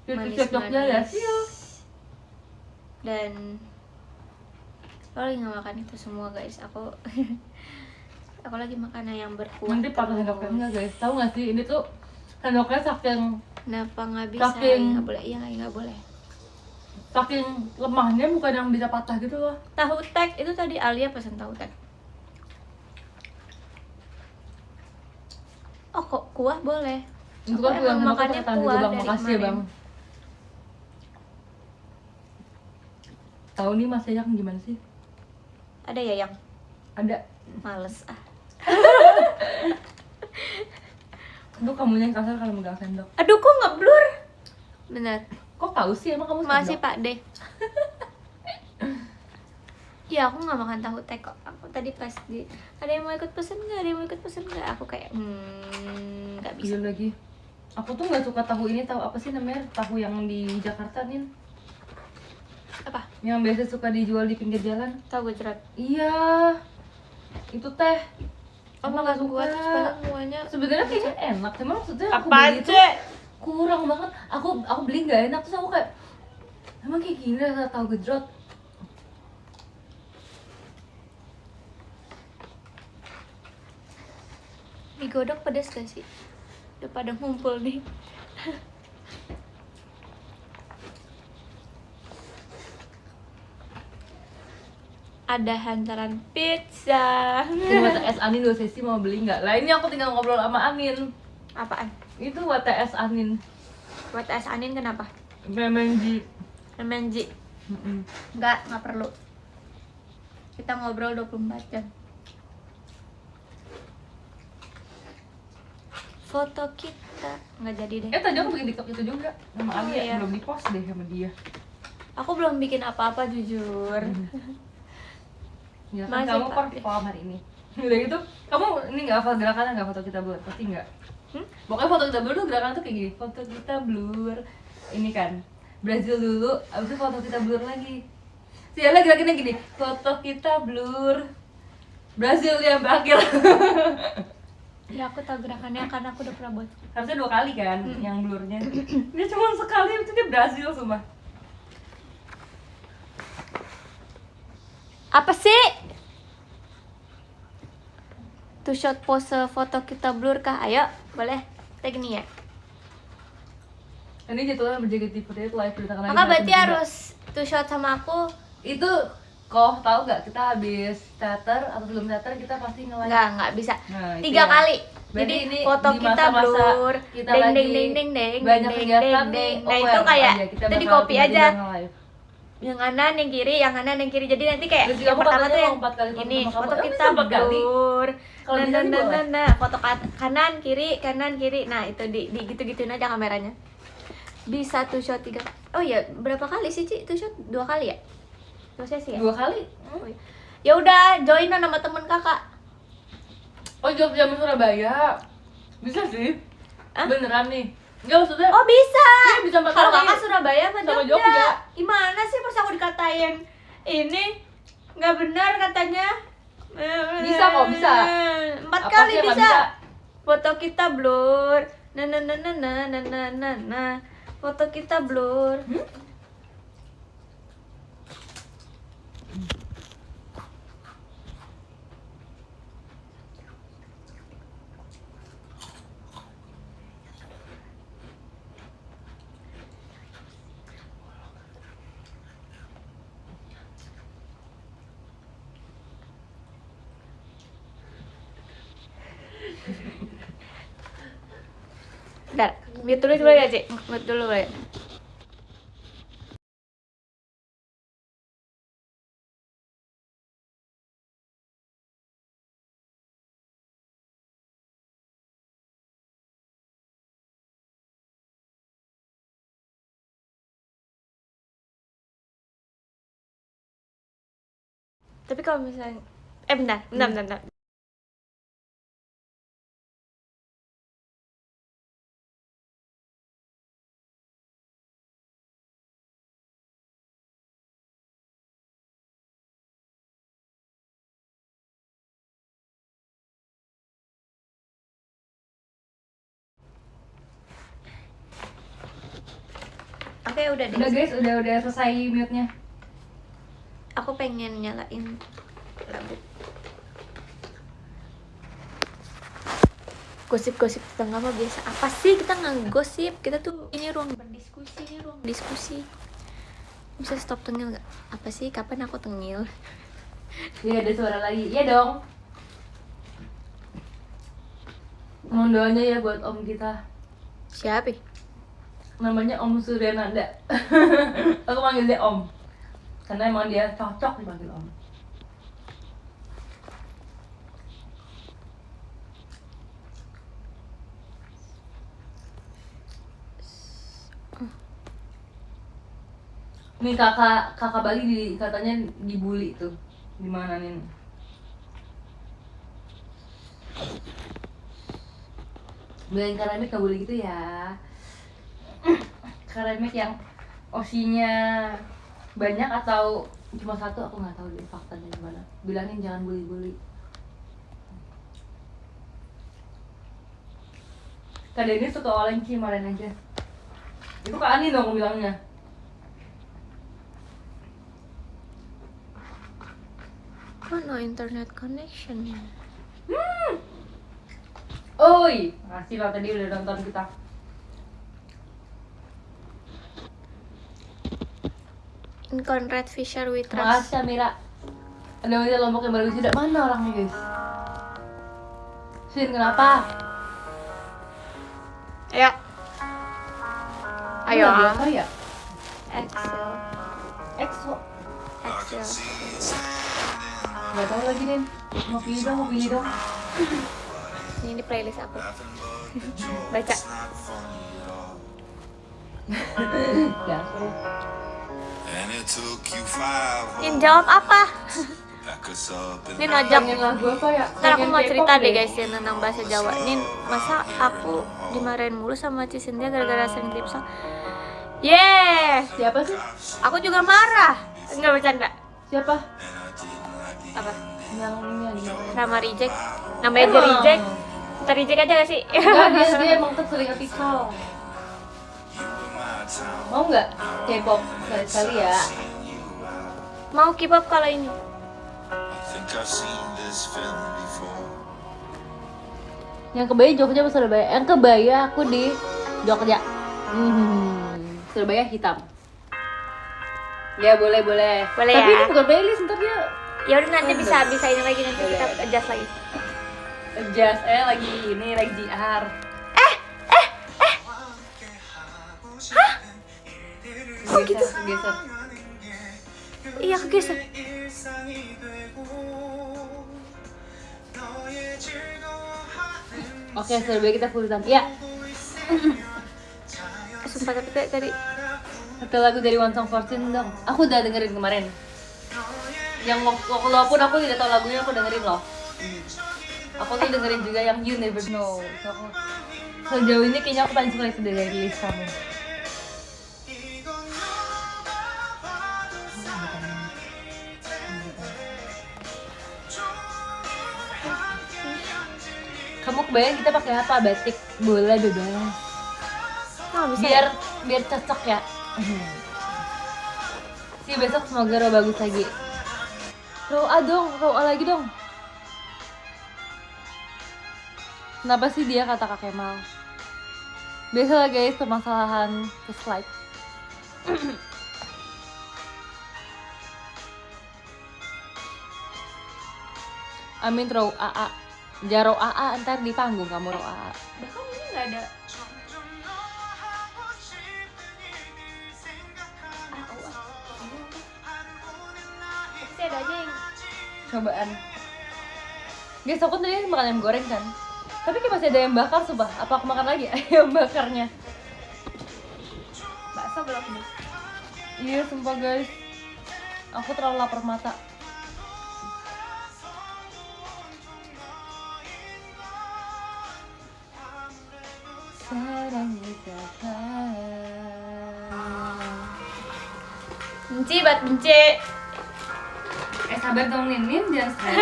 Cocoknya ya manis-manis. sih. Dan aku lagi nggak makan itu semua guys. Aku lagi makan yang berkuah. Nanti pakai sendoknya enggak guys, tahu nggak sih ini tuh sendoknya saking Kenapa nggak bisa? Saking- Nggak boleh. Iya, nggak boleh. saking lemahnya, bukan yang bisa patah gitu loh. Tahu tek itu tadi Alia pesan tahu tek. Oh kok kuah boleh? Itu Aku kan emang yang makannya tangan juga kuah bang, dari makasih ya bang. kemarin. Tahu nih Mas Yayak gimana sih? Ada ya yang Ada. males Aduh, kamunya yang kasar kalau megang sendok. Aduh kok ngeblur. Bener. Kok tahu sih emang kamu Masih sendok? Pak D. Ya aku nggak makan tahu tek kok. Aku tadi pas ada yang mau ikut pesen nggak? Ada yang mau ikut pesen nggak? Aku kayak nggak bisa. Iya lagi. Aku tuh nggak suka tahu ini, tahu apa sih namanya? Tahu yang di Jakarta nih. Apa? Yang biasa suka dijual di pinggir jalan. Tahu gejrot. Iya. Itu teh. Oh Aku makan nggak kuah terus suka. padahal kuahnya. Sebenarnya kayaknya enak, cuma maksudnya aku Apaan beli itu sih? kurang banget. Aku beli nggak enak, terus aku kayak emang kayak gini rasa tahu gejrot. Mie godok pedas gak sih? Udah pada ngumpul nih. Ada hantaran pizza. Ini WTS Anin 2 sesi mau beli nggak? Lah ini aku tinggal ngobrol sama Anin. Apaan? Itu WTS Anin. Buat es anin kenapa? MMG. MNG. Nggak perlu. Kita ngobrol 24 jam. Foto kita nggak jadi deh. Tadi aku bikin TikTok itu juga sama Oh, Alia, iya. belum di post deh sama dia. Aku belum bikin apa-apa jujur. Ya kan Masih, kamu Pak. perform hari ini. Udah gitu, kamu ini nggak hafal gerakannya, nggak foto kita blur, pasti nggak? Pokoknya foto kita blur tuh gerakan tuh kayak gini, foto kita blur. Ini kan Brazil dulu, abis itu foto kita blur lagi. Sialah gerakannya gini, foto kita blur. Brazil yang berakhir. Ya aku tahu gerakannya karena aku udah pernah buat. Harusnya 2 kali kan yang blurnya. Dia cuma sekali, itu dia Brazil sumpah. Apa sih? Two shot pose foto kita blur kah? Ayo, boleh. Kita gini ya. Ini jadwalnya berjaga tipe itu live berita karena Maka berarti harus two shot sama aku. itu kok tahu nggak, kita habis teater atau sebelum teater kita pasti nge-live. Nggak bisa. Nah, itu 3 ya. kali. Berarti Jadi ini foto di kita masa-masa blur. kita Deng lagi deng deng deng deng. banyak deng, kegiatan deng, nih. deng. Nah aware itu kayak aja, kita di bakal copy tiba-tiba aja. nge-live. Yang kanan, yang kiri, yang kanan, yang kiri. Jadi nanti kayak Terus juga yang aku pertama katanya tuh mau yang 4 kali foto ini sama kamu. foto Emang kita bisa 4 kali? blur. Kalau bisa sih boleh. Nah, foto kanan kiri kanan kiri. Nah itu di gitu-gituin aja kameranya. Bisa two shot 3. Oh iya, berapa kali sih Ci? Two shot 2 kali ya? 2 sesi ya? 2 kali. Oh, iya. Ya udah, join sama temen kakak. Oh, jam Surabaya. Bisa sih. Hah? Beneran nih. Enggak, maksudnya Oh bisa. Iya, bisa 4 Kalau kali. kakak Surabaya sama Sama Jogja. Jogja. Gimana sih pas aku dikatain ini nggak benar katanya? Bisa kok, bisa. 4 Apa kali sih yang nggak bisa. bisa? Foto kita blur. Nah. Foto kita blur. Bentar, mute dulu ya, Cik. Mute dulu ya. Tapi kalau misalnya bentar. Oke, udah deh. Udah guys, udah selesai mute-nya. Aku pengen nyalain lagu. Gosip-gosip tetangga mah biasa. Apa sih kita nggak gosip? Kita tuh ini ruang berdiskusi, ini ruang diskusi. Bisa stop tengil nggak? Apa sih? Kapan aku tengil? Iya, ada suara lagi. Iya dong. Mohon doanya ya buat om kita. Siapa? Namanya Om Suryananda. Aku manggil dia Om karena emang dia cocok dipanggil Om. Nih kakak Bali katanya dibully tuh. Gimana nih? Bilangin Karamek gak boleh gitu ya. Karamek yang osinya banyak atau cuma satu aku nggak tahu deh faktanya gimana. Bilangin jangan bully-bully. Kak Denny suka olenci kemarin aja. Itu Kak Ani dong bilangnya. Kok no internet connection ya? Oi, makasih lo tadi udah nonton kita. In Conrad Fisher we trust. Makasih Amira. Ada wanita Lombok yang baru sudah mana orangnya guys? Sin kenapa? Ayo. Ayo. Apa ya? Excel. EXO. Excel. Gak tau lagi nih. Mau pilih dong. Ini di playlist aku. Baca. Ya, sorry. Nin jawab apa? Nin ajak. Pengen lagu apa ya? Ntar aku Pengen mau K-pop cerita deh guys ya tentang bahasa Jawa. Nin, masa aku dimarahin mulu sama Cisintia gara-gara sering tip song? Siapa sih? Aku juga marah. Enggak bercanda. Siapa? Apa? Yang ini. Nama reject. Namanya aja reject. Ntar reject aja gak sih? Enggak, dia emang tuh sering ngetik song. Mau nggak K-pop sekali-sekali ya? Mau K-pop kalau ini. Yang kebaya Jogja apa Surabaya? Yang kebaya aku di Jogja. Surabaya hitam. Ya boleh. Boleh Tapi ya. ini bukan playlist, ntar dia Ya udah nanti bisa ini lagi nanti kita adjust lagi. adjust lagi ini lagi JR. Kok gitu? Geser. Iya kegeser. Oke, Surabaya kita full hitam. Iya. Sumpah tapi kayak tadi Satu lagu dari One Song Fortune dong. Aku udah dengerin kemarin. Yang walaupun aku tidak tahu lagunya, aku dengerin loh. Aku tuh dengerin juga yang You Never Know. So, sejauh ini kayaknya aku paling suka itu dari list kamu. Kamu kebayang kita pakai apa? Batik, bola, bebas. oh, bisa. Biar cocok ya. Si besok semoga Roh bagus lagi. Roh lagi dong. Kenapa sih dia kata Kak Kemal? Biasa guys, permasalahan ke slide. Amin Roh AA. Jaro AA ntar di panggung kamu Roh AA. Bahkan ini nggak ada. Pasti ada aja yang Cobaan. Guys, aku tadi makan ayam goreng kan. Tapi kayak masih ada ayam bakar sumpah. Apa aku makan lagi ayam bakarnya? bakso belum. Iya, sumpah guys. Aku terlalu lapar mata. Benci banget benci. Sabar dong Nin, jangan stres.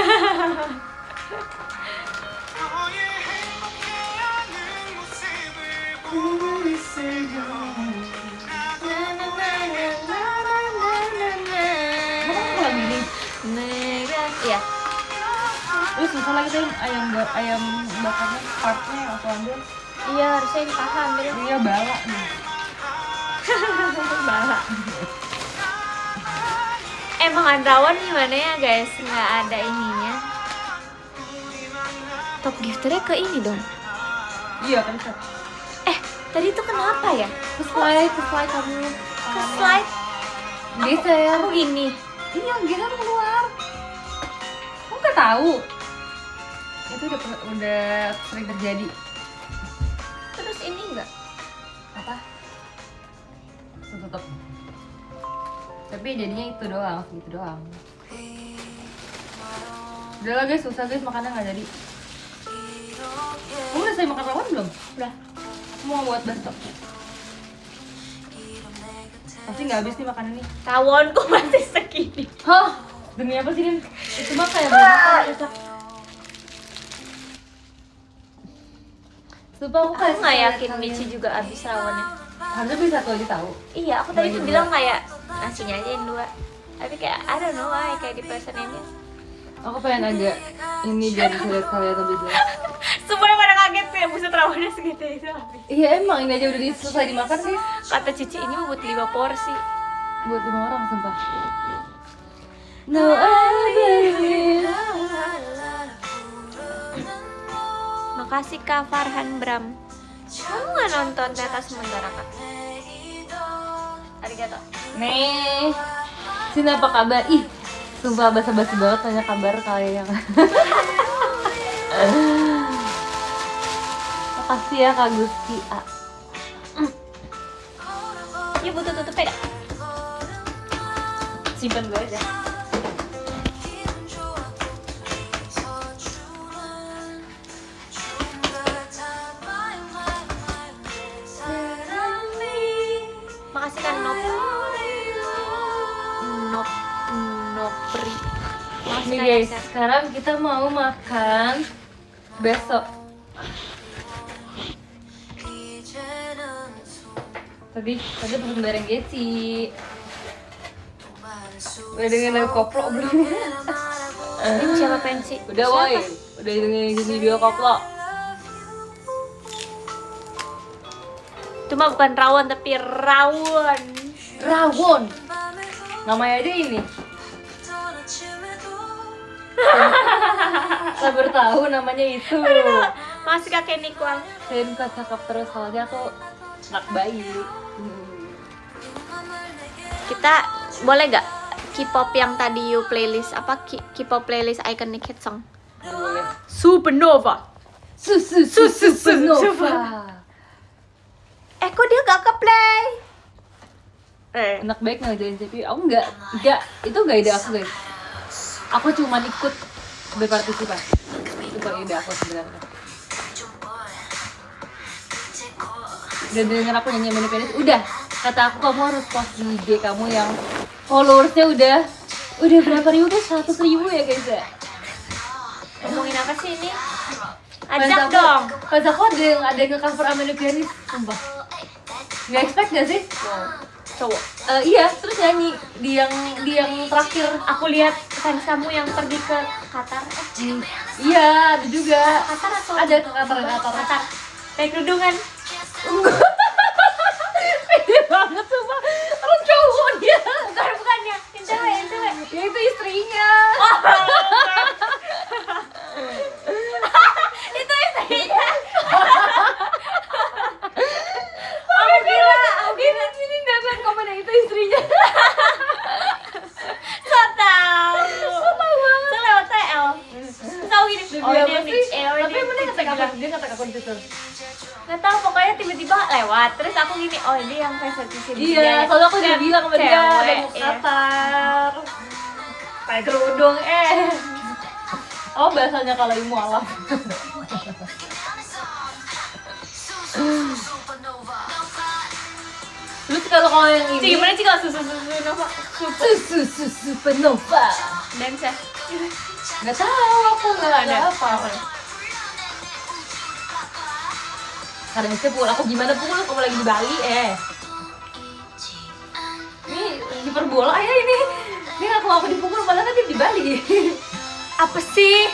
Terus susah lagi tuh ayam bakarnya, partnya aku ambil. Iya, harusnya ini kakak ambil. Iya balak nih. Balak. Emang Andrawan gimana ya guys? Nggak ada ininya. Top gifternya ke ini dong. Iya kan Kak. Tadi itu kenapa ya? Ke slide kamu. Ke slide. Geser. Aku gini. Iya, geser keluar. Kamu nggak tahu? Itu udah sering terjadi. Terus ini enggak? Apa? Tutup. Tapi jadinya itu doang, gitu doang. Udah lah guys, susah guys, makannya nggak jadi. Kamu udah selesai makan rawon belum? Udah. Aku mau buat bakso. Pasti nggak habis nih makanan nih. Tawonku masih segini. Hah? Demi apa sih, Rin? Itu mah kayak banget. Sumpah aku kayak Aku nggak yakin Michi juga habis rawonnya. harusnya bisa satu aja tahu. Iya, aku tadi Bagi tuh dua. bilang kayak nasinya aja yang 2. Tapi kayak I don't know why kayak dipeseninnya. Aku pengen agak ini biar bisa lihat kalian lebih jelas. Semuanya pada kaget tuh ya, buset rawonnya segitu itu habis. Iya emang ini aja udah selesai dimakan sih. Kata Cici ini mau buat 5 porsi. Buat 5 orang sumpah. No I Makasih Kak Farhan Bram. Kamu nggak nonton Teta Sementara Kak? Arigato. Nih, Sin apa kabar? Ih, sumpah basa-basi banget tanya kabar kalian. Makasih ya Kak Gusti. Ya butuh tutup peda. Simpen gue aja. Makasih kan Nopri. Makasih Nih Kak guys, Yasa. sekarang kita mau makan besok. Tadi pesen bareng Geci. Udah dengerin lagu koplo belum? Ini siapa pensi? Udah woi, udah dengerin video koplo. Cuma bukan rawon tapi rawon. Rawon. Namanya aja ini. Sabar tahu namanya itu. Masih kakek Nikuang. Saya bukan cakep terus soalnya aku anak bayi. Kita boleh gak K-pop yang tadi you playlist apa K-pop playlist iconic hit song? Boleh. Supernova. Supernova. Kok dia gak ke-play? Anak baik ngerjain CPU. Aku enggak, itu enggak ide aku guys. Aku cuma ikut berpartisipasi. Itu bukan ide aku sebenarnya. Udah denger aku nyanyi Mini Penis, udah kata aku kamu harus post di IG kamu yang followersnya udah berapa ribu guys? 100.000 ya guys ya? Ngomongin apa sih ini? Fans Ajak aku- dong. Fans aku ada yang nge-cover Mini Penis, sumpah. Nggak expect gak sih? Cowok. Iya, terus nyanyi di yang terakhir. Aku lihat fans kamu yang pergi ke Qatar. Iya, ada juga. Qatar atau Ada ke Qatar. Qatar. Pakai kerudungan. Pede banget sumpah. Orang cowok dia. Bukannya. Yang cewek. Ya itu istrinya. Itu istrinya. Aku kira. Ini nggak lihat komen yang itu istrinya. So tau. banget. So lewat TL. Terus aku gini. Demi Oh ini apa yang sih? Tapi dia mana ngetek aku? bilang. Dia ngetek aku di situ. Nggak tahu pokoknya tiba-tiba lewat. Terus aku gini. Oh ini yang fans di sini. Iya, soalnya aku udah bilang sama dia ada Cewek, mau ke iya. Qatar. Pakai kerudung Oh bahasanya kalau ilmu alam. Terus kalau yang Cik, ini gimana sih kalau susu Nova? susu supernova. Dance ya? Nggak tahu aku nggak ada apa. Karena bisa pukul aku gimana pukul kamu lagi di Bali Ini hiperbola ya ini. Ini aku dipukul padahal kan dia di Bali. Apa sih?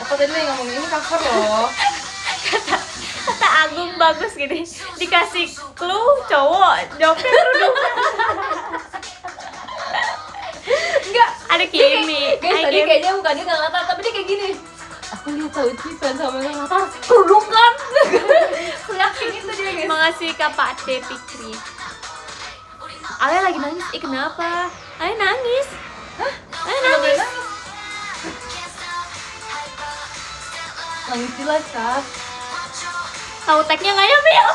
Apa tadi lo yang ngomongin ini cover loh? Kata Agung bagus gini, dikasih clue cowok jawabnya kerudungan. Enggak, Ada Kimi, guys tadi kayaknya bukan dia nggak ngatar, tapi dia kayak gini. Aku lihat tahu Cipan sama yang ngatar kerudung kan. Aku yakin itu dia guys. Makasih Kak Pak T Pikri. Ale lagi nangis, kenapa? Ale nangis. Hah? Ale nangis. Nangis jelas kan? Tahu tagnya nggak nyampe ya?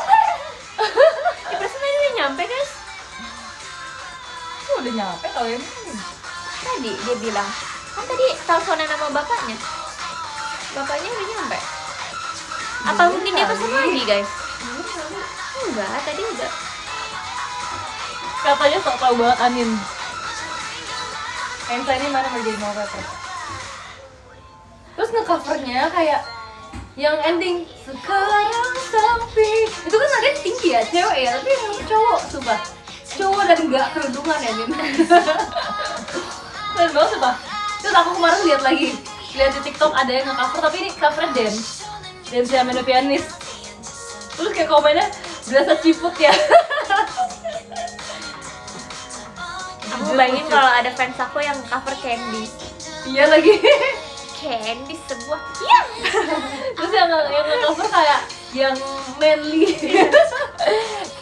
Di perasaan tadi udah nyampe guys. Udah nyampe tau ya. Tadi dia bilang, kan tadi teleponan sama bapaknya. Bapaknya udah nyampe. Apa mungkin dia pesan lagi guys? Enggak, tadi udah. Katanya sok tau banget Anin. Ensa ini mana mau jadi wallpaper. Terus ngecovernya kayak yang ending sekarang sepi. Itu kan ada tinggi ya, cewek ya, tapi yang cowok sumpah. Cowok dan enggak kerudungan ya, Nin. Keren banget sumpah. Terus aku kemarin lihat lagi. Lihat di TikTok ada yang nge-cover tapi ini covernya dance. Dance yang main pianis. Terus kayak komennya berasa ciput ya. Aku bayangin kalau ada fans aku yang cover Candy. Iya lagi. Candy sebuah yang. Terus yang nge-cover kayak yang manly.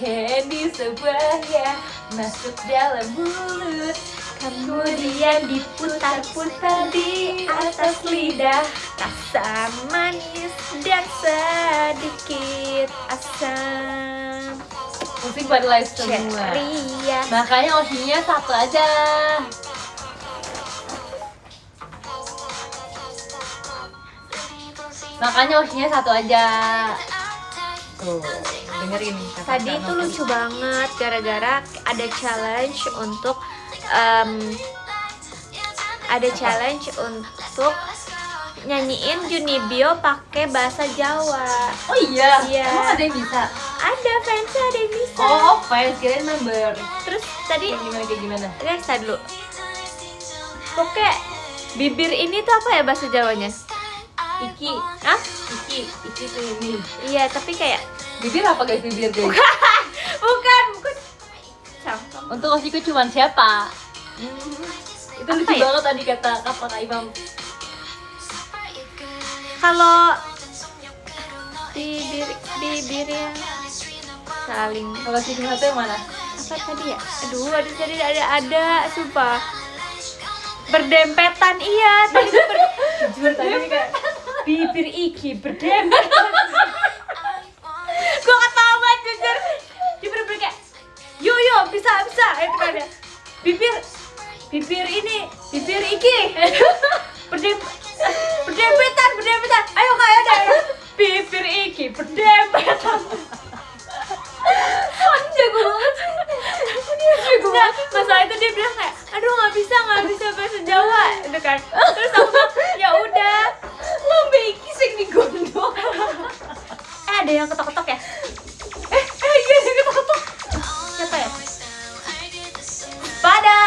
Candy sebuah ya masuk dalam mulut, Kemudian diputar-putar di atas lidah, rasa manis dan sedikit asam. musik pada live semua. Ceria. Makanya Oshinya satu aja. Makanya Oshinya satu aja. Tuh, dengerin nih. Tadi itu lucu banget gara-gara ada challenge untuk nyanyiin Junibyo pakai bahasa Jawa. Oh iya? Iya. Emang ada yang bisa? Ada fansnya, ada yang bisa. Oh, fans, kirain member. Terus tadi Kayak gimana? guys, tadi dulu. Pokoknya bibir ini tuh apa ya bahasa Jawanya? Iki. Hah? Iki tuh ini. Iya, tapi kayak Bibir apa guys, bibir guys? bukan. Cangkem. Untuk Oshiku cuman siapa? Itu Apa lucu ya? banget tadi kata Kak Imam. Kalau bibirnya saling Kalau si satu yang mana? apa tadi ya? Aduh, tadi ada sumpah. Berdempetan, iya. Tadi tuh Jujur tadi kayak bibir Iki berdempetan. Gue ketawa banget jujur. Dia bener-bener kayak yo bisa itu kan ya. Bibir Iki berdempetan. Ayo Kak, ada bibir Iki berdempetan. jago banget. Enggak, masalah itu dia bilang kayak aduh nggak bisa bahasa Jawa itu kan. Terus aku bilang ya udah Lambe iki sing digondong. ada yang ketok-ketok ya. Iya dia ketok-ketok. Siapa ya? Pada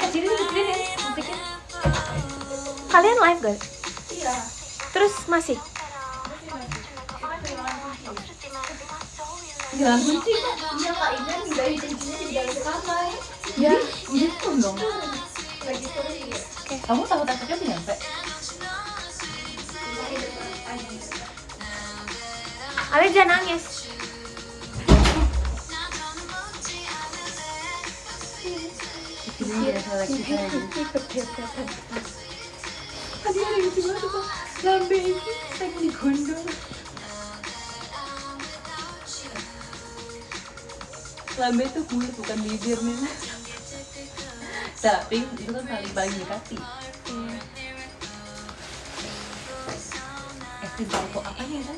kecilin ya musiknya. Kalian live guys? Iya. Terus masih? Jangan kunci kok. Iya Kak Iman pindahin kuncinya di dalam kamar. Ya, gitu dong. Kamu tahu takutnya tuh nyampe? Ale jangan nangis. Ini biasa lagi Tadi ada lucu banget tuh, lambe ini saya digondong. Lambe tuh kulit bukan bibir nih. Tapi itu kan paling dekati. Balko apanya kan?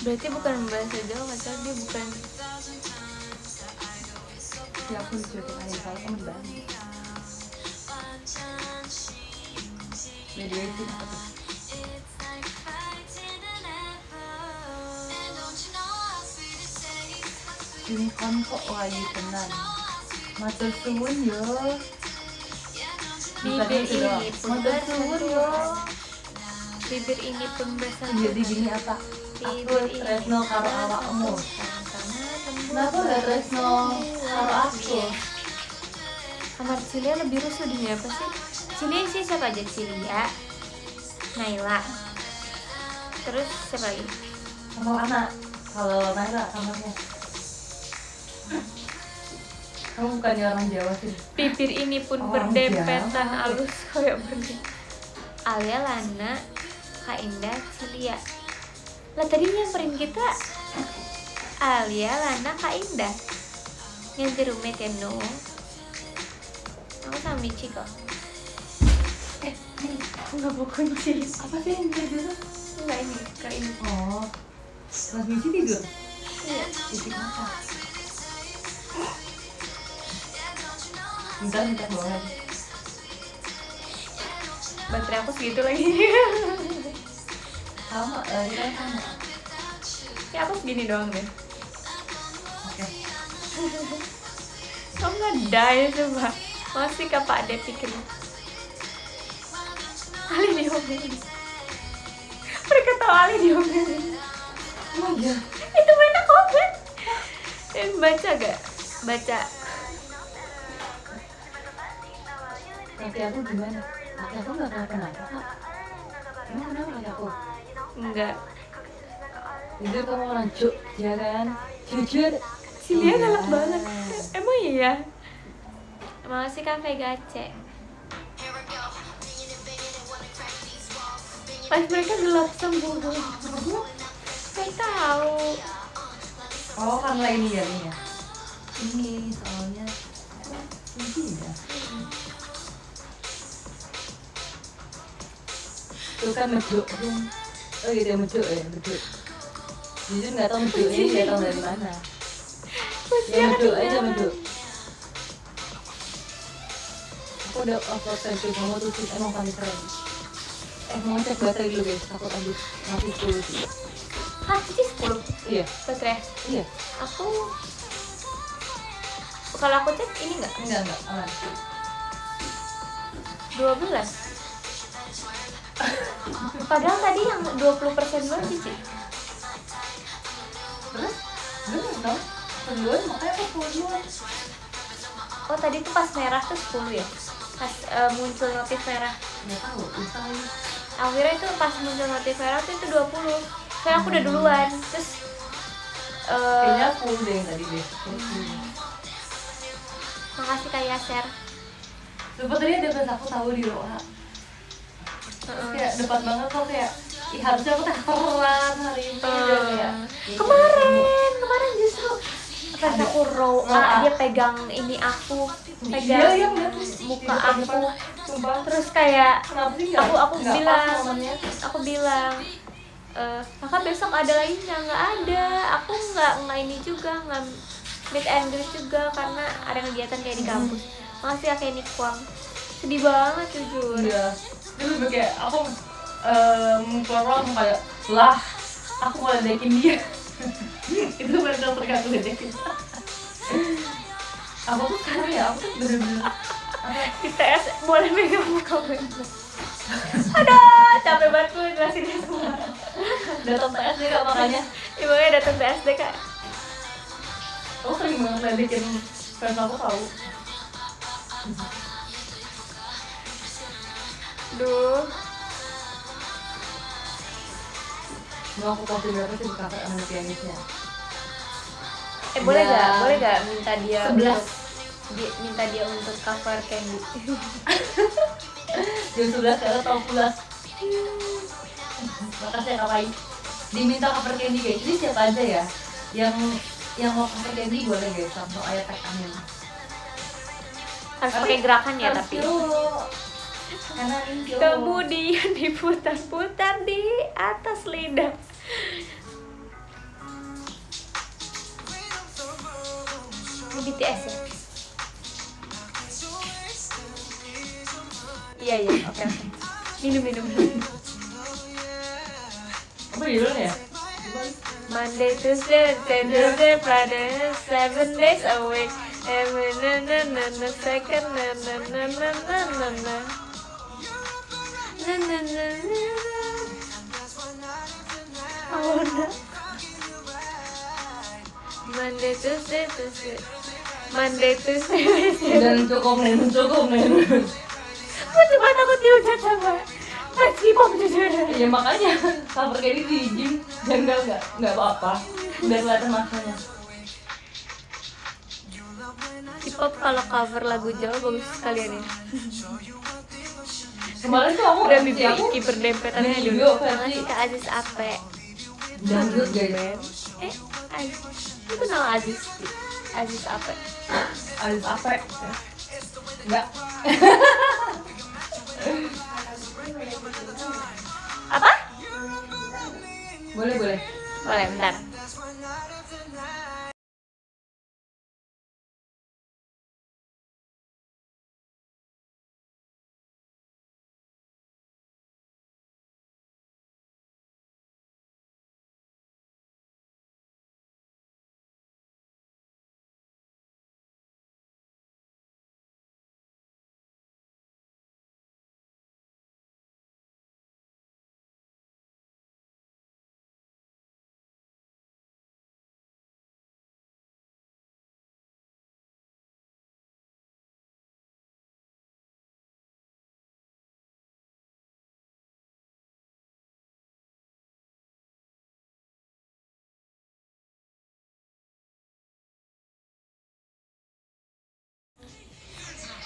Berarti bukan bahasa Jawa, atau dia bukan. Ya aku juga ada salah temen banget. Beda sih. Ini kan kok lagi tenan. Matur suwun yo. Bibir ini pun Matur suwun yo. Bibir ini pun bersatu. Jadi gini apa? Aku tresno karo awakmu. Kenapa gak tresno karo aku? Kamar Cilia lebih rusuh dunia apa sih? Cilia sih siapa aja? Cilia, Naila, terus siapa lagi? Sama anak. Kalau Naila kamarnya. Kamu bukannya orang Jawa sih? Bibir ini pun Orang berdempetan Jawa. halus kayak begini. Alia, Lana, Kak Indah, Cilia. Lah tadi nyamperin kita Alia, Lana, Kak Indah. Ganti roommate ya, no. Aku sama Michi kok. Aku nggak mau kunci. Apa sih yang tidur? Enggak, ini, Kak ini. Oh, Mas Michi tidur? Iya. Tidur mata. Minta bawahan. Baterai aku segitu lagi. Sama, kita sama. Ya aku segini doang deh. Oke. Kamu nggak die coba. Masih kak Pak Ade pikir. Ali diomelin. Mereka tahu Ali diomelin. Oh iya. Itu mereka komen. Baca gak? Baca. Kaki aku gimana? Kaki aku nggak kenapa-napa kak. Emang kenapa kaki aku? Enggak. Jujur kamu orang cuk, ya kan? Jujur. Cilia Iya. galak banget. Emang iya? Makasih Kak Vegace. Pas mereka gelap semua. Saya tahu. Oh karena ini ya ini ya. Ini soalnya ini ya. Tuh kan meduk. Oh iya dia meduk ya meduk. Jujur nggak tahu meduk ini nggak tahu dari mana. Ya meduk aja meduk. Aku udah upload template kamu tuh sih emang paling keren. Mau cek baterai dulu guys, takut habis mati 10 sih. Hah, Cici 10 Iya, baterai. iya. Aku kalau aku cek ini enggak? Enggak, aman. 12. Padahal tadi yang 20% doang Cici. Terus? Gue nggak tahu. Keduluan makanya aku keduluan. Oh, tadi tuh pas merah tuh 10 ya? Pas muncul notif merah. Nggak tahu, misalnya. Akhirnya itu pas muncul notif merah tuh itu 20. Soalnya aku udah duluan. Terus Kayaknya full deh yang tadi deh. makasih Kak Yaser. Lupa tadi ada pas aku tahu di doa. Terus kayak depan banget kok kayak ih harusnya aku teran hari ini dan kayak Kemarin justru pas Ada. aku row A, dia pegang ini aku, pegang iya, bener. muka Di aku. depan. Sumpah. Terus kayak Kenapa sih nggak? aku nggak bilang pas momennya? kakak besok ada lagi nggak ada, aku nggak ini juga, nggak meet and greet juga karena ada kegiatan kayak di kampus. Makasih ya kayak Nikwang, sedih banget jujur. Iya. Terus kayak aku keluar ruang kayak lah aku mau ledekin dia. Itu benar tergantung aku ledekin. Aku tuh sekarang ya aku tuh bener-bener Di TS boleh megang muka gue. Aduh, capek banget gue jelasinnya semua. datang ke SD kak makanya Ibunya datang ke SD Kak. aku sering banget ledekin fans aku tahu. Duh, Mau aku kasih berapa sih kakak sama pianisnya? boleh Ya. gak minta dia 11. minta dia untuk cover Candy. Jam 11 karena tahu pulas. Makasih ya kapai. Diminta cover candy guys. Ini siapa aja ya? Yang mau cover candy boleh guys. Langsung aja tag amin. Harus pakai gerakan ya Harus tapi. yuk. Karena ini yuk. Kemudian diputar-putar di atas lidah. BTS ya? Iya iya, oke. Minum. Apa judulnya ya? Monday, Tuesday, Thursday, Friday, 7 days a week. Every second, Monday, Tuesday, Monday, Tuesday, Wednesday. Dan cukup nih. Aku cuma takut dihujat sama K-pop jujur. Ya makanya cover kayak di gym janggal nggak apa-apa. Udah kelihatan maknanya. K-pop kalau cover lagu Jawa bagus sekalian ya. Kemarin tuh aku Udah si aku bikin berdempetannya video dulu. versi Makasih Kak Aziz Ape. dangdut guys. Aziz. Itu nama Aziz. Aziz Ape. Alis apa? Enggak. Apa? Boleh. Boleh, bentar.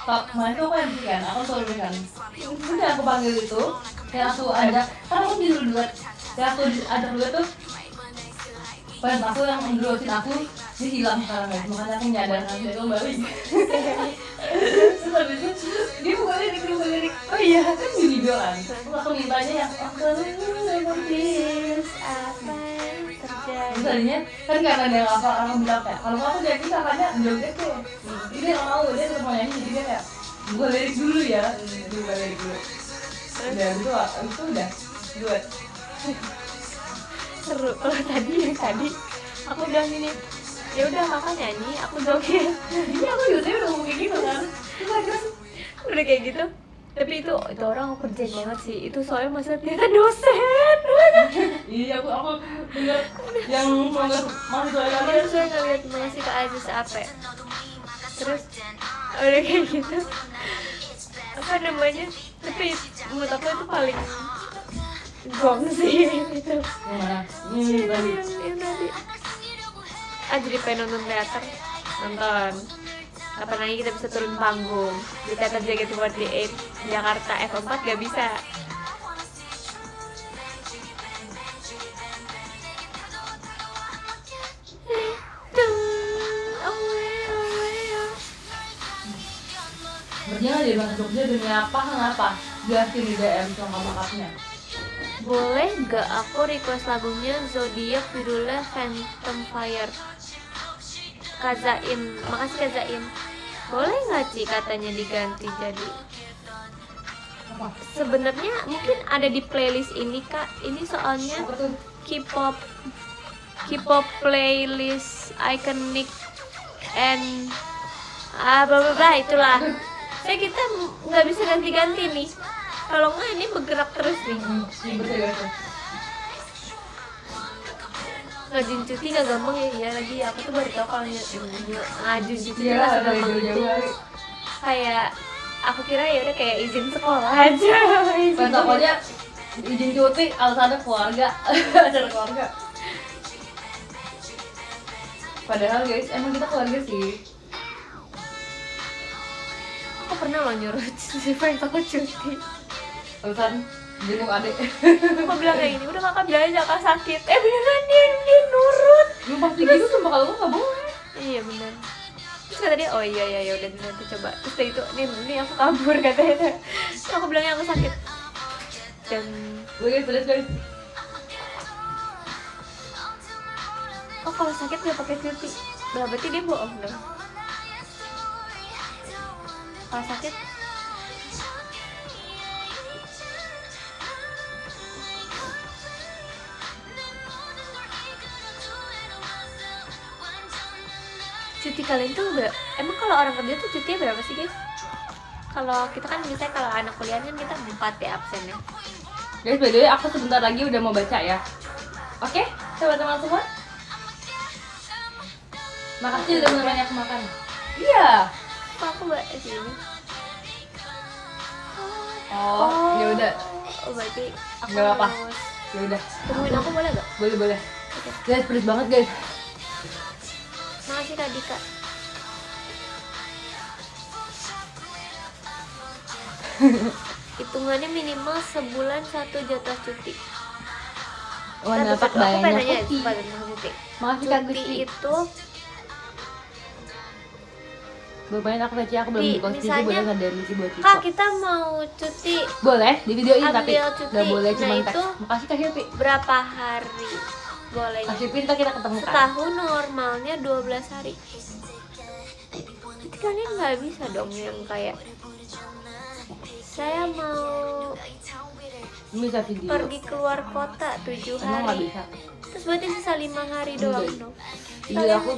Pak, kemarin tuh aku yang kan, aku selalu kan. Udah aku panggil itu, yang aku ajak, kan aku di duet, yang aku ajak duet tuh, pas aku yang ngerusin aku, dia hilang sekarang guys, makanya aku menyadarkan dia kembali. Terus habis itu dia buka lirik, oh iya kan di video kan, terus aku mintanya yang Please, apa yang terjadi? terus tadinya kan karena dia apa orang bilang kayak kalau aku jadi kakaknya joget deh, ini dia nggak mau dia tetap mau nyanyi jadi dia kayak buka lirik dulu ya, buka lirik dulu. Udah itu udah duet. Seru. Kalau tadi aku bilang gini, ya udah kakak nyanyi, aku joget. Iya aku juga udah ngomong kayak gitu kan. Udah kayak gitu. Tapi itu orang aku kerjain banget sih. Itu soalnya masa ternyata dosen. Iya aku dengar yang mahasiswa yang Terus saya ngeliat masih ke Aziz Ape. Terus udah kayak gitu. Apa namanya? Tapi menurut aku itu paling gong sih itu. mana? Yang tadi. Jadi pengen nonton teater. Nonton. Kapan lagi kita bisa turun panggung di teater JKT48 Jakarta F4 gak bisa. Berarti nggak jadi bahasa Jogja demi apa kenapa? Jelasin di DM sama kakaknya. Boleh gak aku request lagunya Zodiac judulnya Phantom Fire? Kazain, makasih Kazain. Boleh nggak Ci katanya diganti jadi? Apa? Sebenarnya mungkin ada di playlist ini Kak. Ini soalnya Apa tuh? K-pop playlist iconic and itulah. Saya kita nggak bisa ganti-ganti nih. Kalau nggak ini bergerak terus nih. Ribet ya guys. Ngajuin cuti gak gampang ya, iya lagi aku tuh baru tau kalau ngajuin cuti tuh Iya, gak dari segampang itu. jauh-jauh. Kayak aku kira ya udah kayak izin sekolah aja. Pas pokoknya izin cuti alasannya keluarga, acara keluarga. Padahal guys, emang kita keluarga sih. Aku pernah loh nyuruh Siva yang takut cuti. Alasan jenguk adik. Aku bilang kayak gini, udah kakak bilang aja kakak sakit. Beneran dia nurut. Lu pasti gitu sumpah kalau lu nggak boleh. Iya bener. Terus kata dia, oh iya ya udah nanti coba. Terus dari itu, nih aku kabur katanya. Terus aku bilangnya aku sakit. Dan Guys, guys. oh kalau sakit nggak pakai cuti. Berarti dia bohong dong. Kalau sakit cuti kalian tuh emang kalau orang kerja tuh cutinya berapa sih guys? Kalau kita kan misalnya kalau anak kuliah kan kita 4 ya absennya. Guys, by the way, aku sebentar lagi udah mau baca ya. Oke, teman-teman semua. Makasih udah banyak makan. Iya. Kok aku mbak sini? Oh, ya udah. Oh berarti aku Nggak apa-apa. harus Ya udah. tungguin aku boleh gak? Boleh, boleh. Guys, pedes banget, guys. Makasih Kak Dika. Hitungannya minimal sebulan 1 jatah cuti. Wah, Nah, nampak aku pengen banyak nanya kopi. sumpah tentang cuti. Makasih Kak Cuti Gusti. itu Lumayan aku baca, aku belum Di, di posisi misalnya, boleh nggak dari misi buat Kak Ciko. kita mau cuti Boleh di videoin tapi ambil cuti. nggak boleh Nah, cuma teks. itu Makasih Kak Shopee. berapa hari boleh? Kak Shopee ntar kita ketemu kan. Setahun normalnya 12 hari. Jadi kalian nggak bisa dong yang kayak saya mau Bisa video. pergi keluar kota 7 Emang nggak hari. bisa. Terus berarti sisa 5 hari doang Enggak. dong. Iya, aku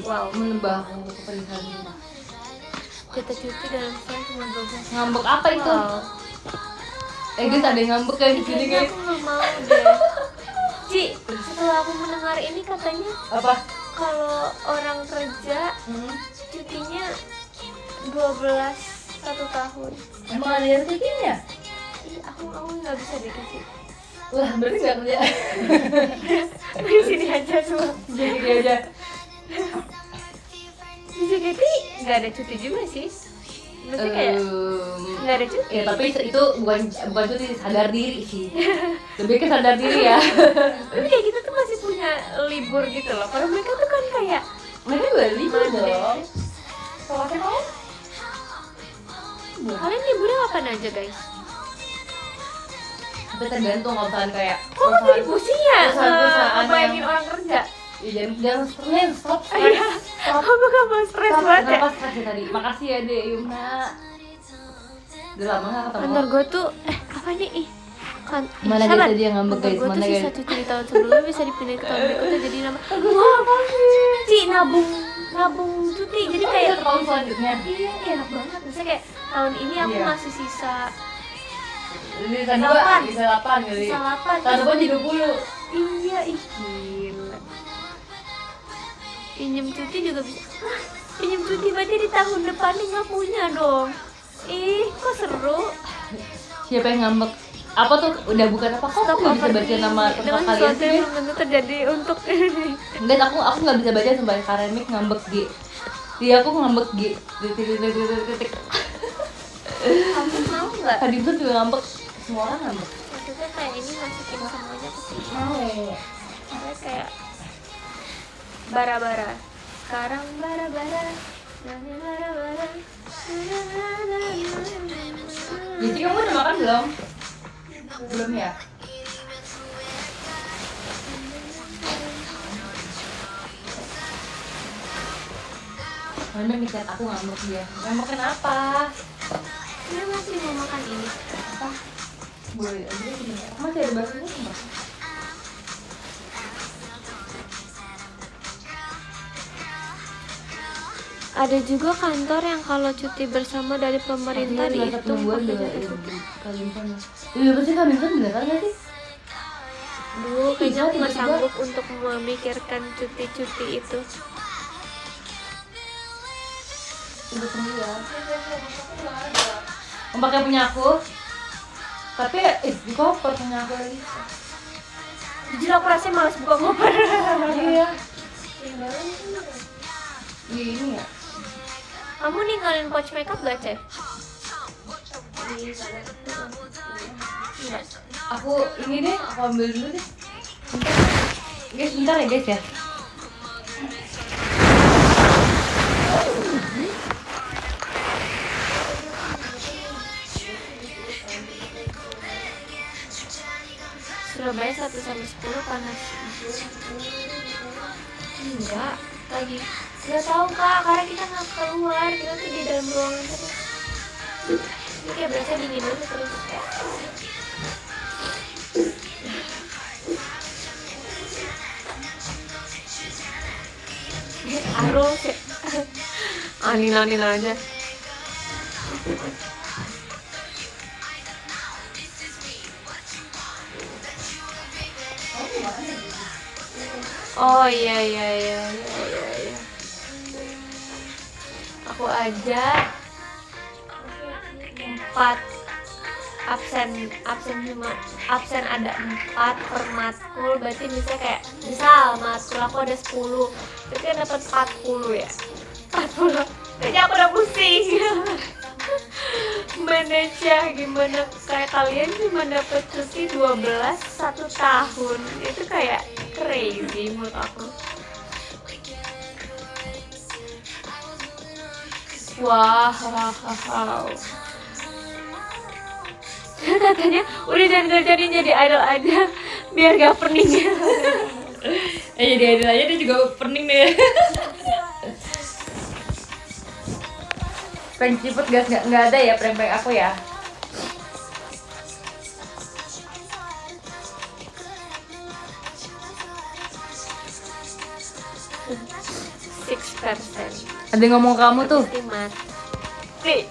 Wow. menambah keperihan rumah. Jatah cuti dalam setahun cuma 12. Ngambek apa itu? Wow. Guys, ada yang ngambek kayak di sini Kayaknya guys. aku nggak mau deh. Ci, setelah aku mendengar ini katanya Apa? kalau orang kerja cutinya 12 1 tahun. Emang ada yang kayak gini ya? Ih, aku nggak bisa dikasih. Wah, berarti nggak kerja. Di sini aja semua. Jadi aja. Di JKT nggak ada cuti juga sih. Maksudnya kayak nggak ada cuti. Ya tapi itu bukan cuti, sadar diri sih. Lebih ke sadar diri ya. Tapi kayak kita tuh masih punya libur gitu loh. Kalau mereka tuh kan kayak Mereka juga libur Monday. dong. Kalau kamu? Kalian liburnya kapan aja guys? Tapi tergantung kalau misalkan kayak Kok kamu jadi pusing ya? perusahaan-perusahaan Bayangin yang- orang kerja. Ya, jangan stres, stop. Kamu gak mau stres banget ya? Kenapa stres ya tadi? Makasih ya Dek Yumna. Udah lama gak ketemu. Kantor gue tuh, apa nih? Kan, Mana guys tadi yang ngambek, guys? Gue tuh Mana, sisa guys? cuti di tahun sebelumnya bisa dipindah ke tahun berikutnya jadi nama. Wah, Ci nabung cuti jadi kayak Kayak tahun selanjutnya. iya enak banget. Misalnya kayak tahun ini aku Iya. masih sisa Bisa 2, 8. bisa 8 kali. sisa 8. Tahun depan jadi 20. Iya, ih gila. Pinjem cuti juga bisa. Wah, pinjem cuti berarti di tahun depan nih nggak punya dong. Ih, kok seru. Siapa yang ngambek? Apa tuh? Udah bukan apa? Kok aku nggak bisa baca nama dengan tempat kalian sesuatu sih? yang Guys? belum tentu terjadi untuk ini. Enggak, aku nggak bisa baca sampai Karemik ngambek G. Dia aku ngambek G. Titik. Kamu mau nggak? Tadi pun juga ngambek. Semua orang ngambek. Maksudnya kayak ini masukin semuanya ke sini. Mau. Maksudnya kayak bara-bara. Sekarang bara-bara. Bara-bara. Jadi kamu udah makan belum? Belum ya? Mana ngechat aku ngambek dia. Ngambek kenapa? Dia masih mau makan ini. Apa? Boleh aja sini. Masih ada baksonya enggak? Ada juga kantor yang kalau cuti bersama dari pemerintah dihitung pakai jatah cuti. Iya pasti kalian kan beneran nggak sih? Duh, kayaknya aku nggak Tiba-tiba. sanggup untuk memikirkan cuti-cuti itu. Udah sembilan. Om pakai punya aku. Tapi di koper punya aku lagi. Jujur aku rasanya malas buka koper. Iya. Iya ini ya. Kamu ninggalin pouch makeup gak, Cek? Enggak. Aku ini deh, aku ambil dulu deh. Guys, bentar ya guys ya. Surabaya 1 sampai 10 panas. Enggak, lagi. Enggak tahu Kak, karena kita nggak keluar, kita tuh di dalam ruangan terus. Ini kayak berasa dingin banget terus kayak arus ya. Anil aja. Oh iya. Aku aja 4 absen ada 4 per matkul, berarti misalnya kayak misal matkul aku ada 10 berarti kan dapat 40 ya 40 jadi aku udah pusing manage ya gimana kayak kalian cuma dapat cuti 12 1 tahun itu kayak crazy menurut aku. Wow. Katanya udah jangan kerjain jadi idol aja biar gak pening. Jadi idol aja dia juga pening deh. Prank cepet guys, nggak ada ya prank aku ya. Ada yang ngomong kamu tuh. Nih,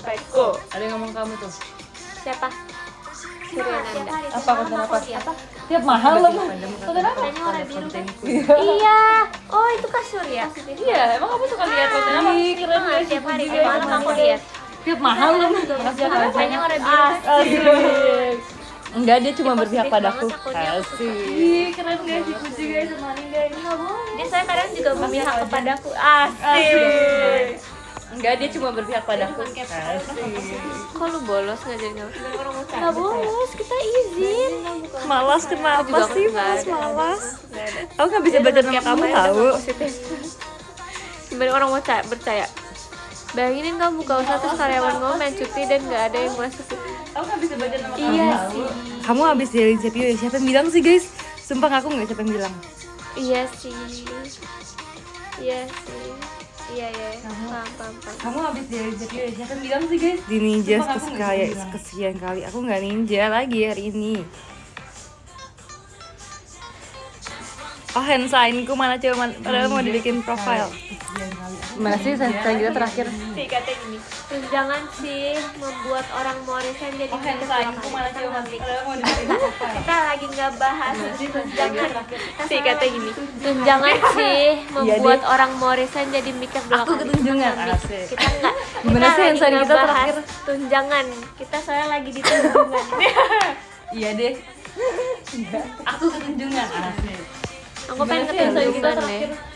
baikku. Ada yang ngomong kamu tuh. Siapa? Suryananda. Apa konten apa? Tiap mahal loh. Konten apa? Iya. Oh, itu Kak Surya. Iya, emang kamu suka lihat konten apa? Keren banget tiap hari. Malam aku lihat. Tiap mahal loh. Makasih ya Kak. Banyak orang bilang. Asik. Enggak, dia cuma Dia berpihak positif padaku. banget akunnya. Asik. Keren guys, dipuji guys sama Ninda ini. Dia saya kadang juga berpihak kepadaku. Asik. Enggak, dia cuma berpihak padaku. Asik. Kok lu bolos ngajarin aku? Nggak bolos, kita izin. Malas kenapa Juga aku sih? nggak ada. Malas. Nggak ada. Aku nggak bisa baca nama kamu tahu. Gimana orang mau percaya? Bayangin kamu buka usaha terus karyawan kamu main cuti dan nggak ada yang masuk. Aku nggak bisa baca nama kamu. Iya tahu. sih. Kamu habis dari CPU ya? Siapa yang bilang sih guys? Sumpah aku nggak siapa yang bilang. Iya sih. Iya. Paham. Kamu habis dari CPU ya? Siapa yang bilang sih guys? Di ninja Sumpah aku nggak kayak bilang. kesekian kali. Aku nggak ninja lagi hari ini. Oh hand sign-ku mana coba padahal mau dibikin profile. Mana sih saya kita terakhir? Sih katanya gini. Tunjangan sih membuat orang mau resign jadi Sayangku mana coba padahal mau dibikin profile. kita lagi nggak bahas tunjangan. Sih katanya gini. Tunjangan sih membuat orang mau resign jadi mikir dua Aku kali. ketunjungan. Kita Asik. nggak. Gimana sih hand sign nggak kita bahas terakhir? tunjangan. Kita soalnya lagi di tunjangan. Iya deh. Aku ketunjungan. Asik. Aku pengen Gimana sih hand sign kita ketunjangan terakhir? deh.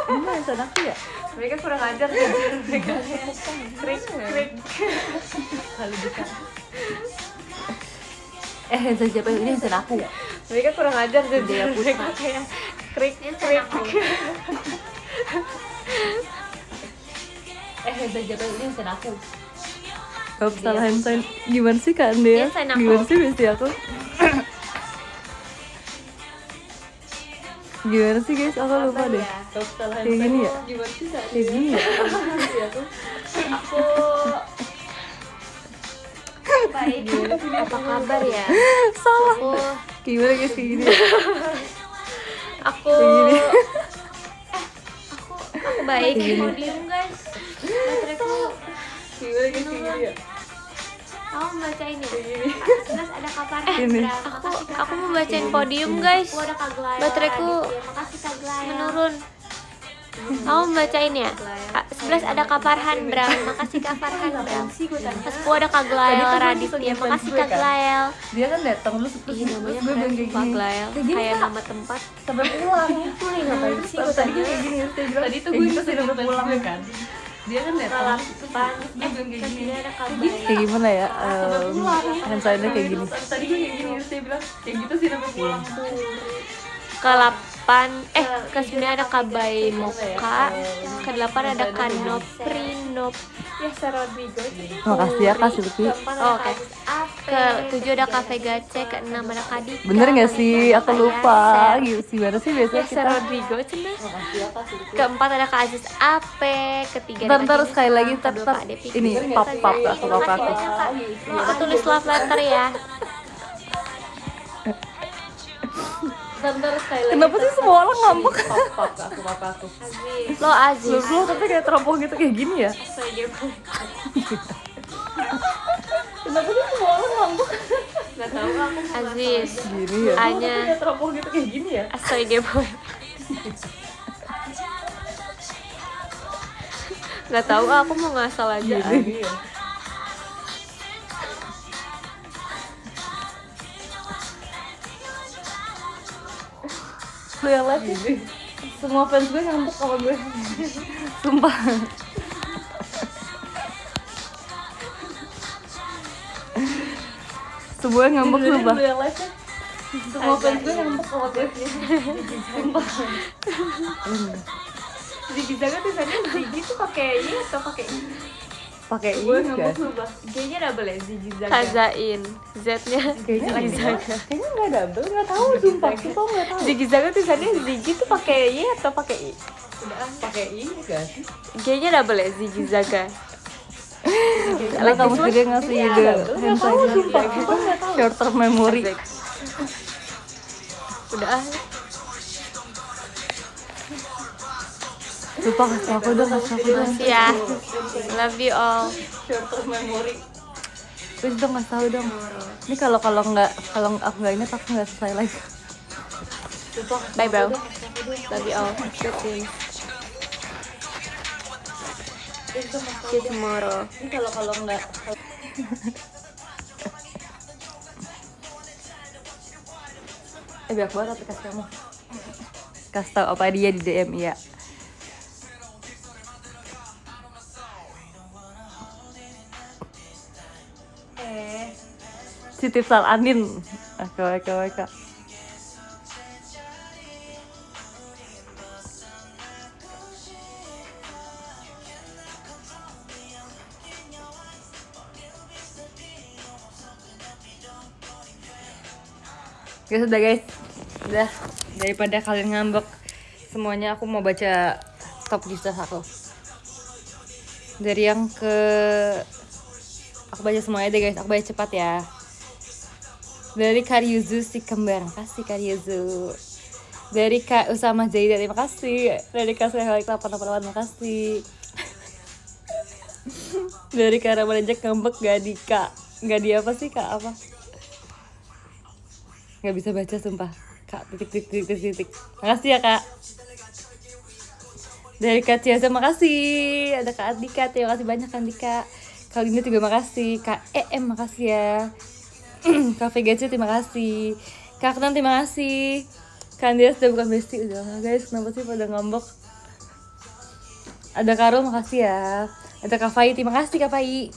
Gimana hand sign aku ya? Mereka kurang ajar deh. Mereka krik. Kali bisa. Hand sign siapa ini hand sign aku. Mereka kurang ajar deh. Mereka kayak krik. Hand sign siapa ini hand sign aku. Kalau salah hand sign gimana sih Kak Andea? Hand sign aku. Gimana sih mesti aku? Gimana sih guys? Aku lupa deh. Kayak gini ya? Gimana sih Kak? Kayak gini ya? Aku baik. Apa kabar ya? Salah. Aku Gimana guys kayak gini? Ya? aku Kayak gini. aku baik. Mau diem guys. Bateraiku. Gimana guys kayak gini ya? Kamu bacain ya? Terus ada kabar Ini. Aku mau bacain podium guys. Bateraiku Makasih menurun. Kamu bacain ya? 11 ada Kak Farhan Bram. Makasih Kak Farhan Bram. Pas 10 ada Kak Glael Raditya. Makasih Kak Glael. Dia kan datang lu terus Ih, namanya gue bilang keren kayak Kak gini. Glael. Kayak gini, Kayak Kak. nama tempat. Sampai pulang. Ngapain sih? Tadi gue kayak gini terus dia bilang. Tadi tuh gue gitu sih sampai pulang kan. Dia kan datang. Pan. Kayak gini. Ada kabar. Kayak gimana ya? Hand sign-nya kayak gini. Tadi gue kayak gini terus dia bilang kayak gitu sih sampai pulang. Ke-8 ke-9 ada Kabai Moka. Ke-8 ada Kanoprinop. Ya Rodrigo. Makasih ya Kak Silvi. Oh, oke. ke-7 ada Cafe Gace, ke-6 ada Kadika. Bener nggak sih? Aku ke-5 lupa. ada Gitu sih, mana sih biasanya Yasser kita. Rodrigo cenah. ke-4 ada Kak Aziz Ape, ke-3 ada Ntar Kak sekali lagi Jenisa, ntar ke-2 Kak Ade Pikir. ini Gitu pap saja. aku Terima kasih aku. banyak, Kak. Aku tulis love letter ya. Bentar sekali lagi. Kenapa sih semua orang ngambek? Papa aku. Lo Aziz. Lu tapi kayak terompong gitu kayak gini ya? Kenapa sih semua orang ngambek? Gak tahu aku. Aziz. Gini ya? Hanya Kayak terompong gitu kayak gini ya? asoy boy. Gak tahu aku mau ngasal aja. Gini ya? Lu yang live nih, semua fans gue ngambek sama gue. Sumpah. Semua ngambek sumpah. Lu yang live ya? Semua fans gue ngambek sama gue. Sumpah. Ziggy Zaga tulisannya Ziggy tuh pakai Y atau pakai I? Pakai Gue ini ngambek guys. sumpah. G-nya double ya, Ziggy Zaga. Kazain. Z-nya Kayaknya Ziggy Zaga. Kayaknya nggak double, nggak tahu sumpah. Sumpah nggak tahu. Ziggy Zaga tulisannya Ziggy tuh pakai Y atau pakai I? Pakai ini guys. G-nya double ya, Ziggy Zaga. Kalau kamu sendiri ngasih ide hand sign short term memory. Udah ah. Sumpah kasih aku dong, kasih aku dong. Makasih ya. Love you all. Short term memory. Please dong, kasih tahu dong. Ini kalau aku nggak ini aku nggak selesai live. Bye bro. Love you all. Good things. See you tomorrow. Ini kalau nggak Banyak banget aplikasi kamu. Kasih tahu apa dia di DM ya. Titip Sal Anin. Oke. Guys, udah guys. Udah, daripada kalian ngambek semuanya, aku mau baca top list aku. Dari yang ke aku baca semuanya deh guys, aku baca cepat ya. Dari Karyuzu si kembar, makasih Karyuzu. Dari Kak Usama Zaida, terima kasih. Dari Kak Sehalik 888, makasih. Dari Kak Ramadhan ngambek gak di apa sih Kak apa? Gak bisa baca sumpah. Kak titik. Makasih ya Kak. Dari Kak Ciaza, makasih. Ada Kak Andika, terima kasih banyak Andika. Kak Linda juga makasih. Kak EM makasih ya. Kak Vegace terima kasih. Kak Kenan terima kasih. Kak Andreas udah bukan bestie. Udah lah guys, kenapa sih pada ngambek. Ada Karo makasih ya. Ada Kak Fai, terima kasih Kak Fai.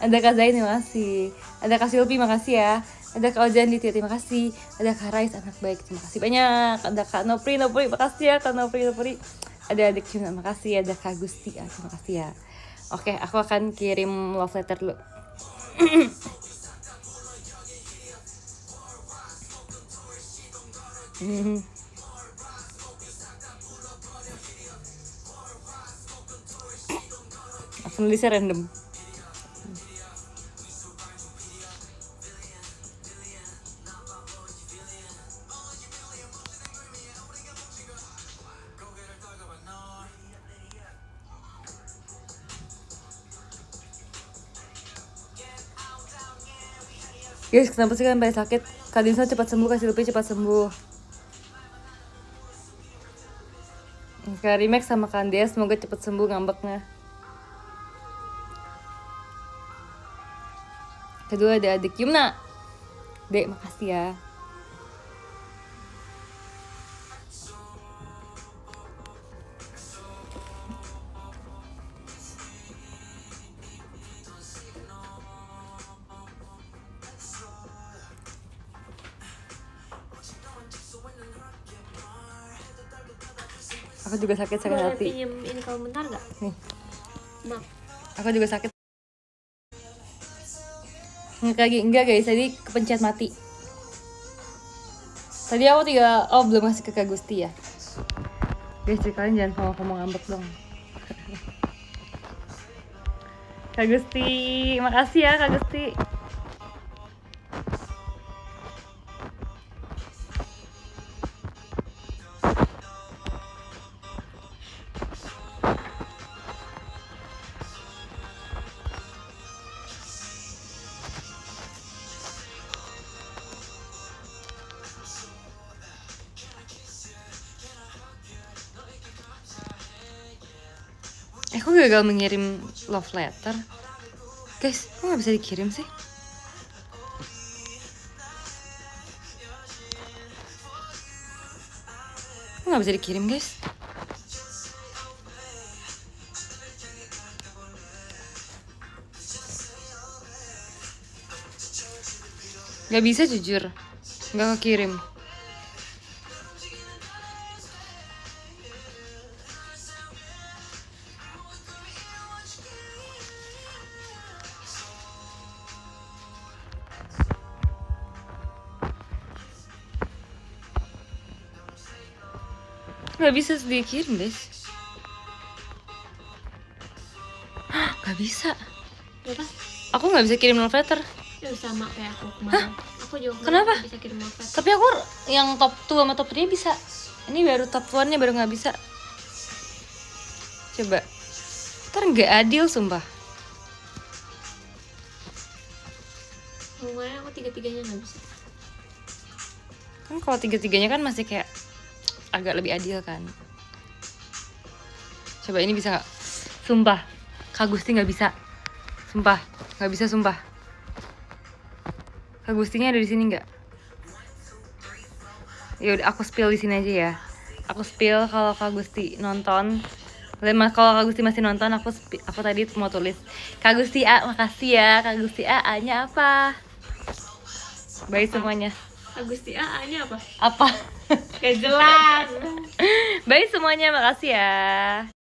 Ada Kak Zain, terima kasih. Ada Kak Silvi, makasih ya. Ada Kak Ojan Ditya, terima kasih. Ada Kak Rais, anak baik, terima kasih banyak. Ada Kak Nopri, makasih ya Kak Nopri. Ada adik Cuna, makasih. Ada Kak Gusti, terima kasih ya. Oke, aku akan kirim love letter dulu. Aku nulisnya random. Guys, kenapa sih kalian pada sakit? Kak Dinsa cepat sembuh, Kak Silvi cepat sembuh. Kak Rimex sama Kak Andes semoga cepat sembuh ngambeknya. Kedua ada adik Yumna. Dek, makasih ya. Aku juga sakit Boleh hati. pinjem ini kamu bentar gak? Nih. Maaf. Aku juga sakit. Enggak guys, tadi kepencet mati. Tadi aku belum ngasih ke Kak Gusti ya. Guys, kalian jangan ngomong ngambek dong. Kak Gusti, makasih ya Kak Gusti. Aku gagal mengirim love letter. Guys, kok gak bisa dikirim sih? Kok gak bisa dikirim guys? Gak bisa jujur. Gak kekirim. Gak bisa dikirim guys. Gak bisa. Kenapa? Aku gak bisa kirim love letter. Ya sama kayak aku kemarin. Aku juga Kenapa? nggak bisa kirim novel. Tapi aku yang top 2 sama top 3 bisa. Ini baru top 1-nya baru gak bisa. Coba. Ntar gak adil sumpah. Kemarin aku tiga-tiganya nggak bisa. Kan kalau 3-3-nya kan masih kayak agak lebih adil kan. Coba ini bisa gak? Sumpah Kak Gusti gak bisa. Sumpah gak bisa sumpah. Kak Gustinya ada di sini nggak? Yaudah aku spill di sini aja ya. Aku spill kalau Kak Gusti nonton. Kalau Kak Gusti masih nonton, aku tadi mau tulis Kak Gusti A, makasih ya. Kak Gusti A, A-nya apa? Bye semuanya. Agusti A-nya apa? Apa? Gak jelas. Bye semuanya, makasih ya.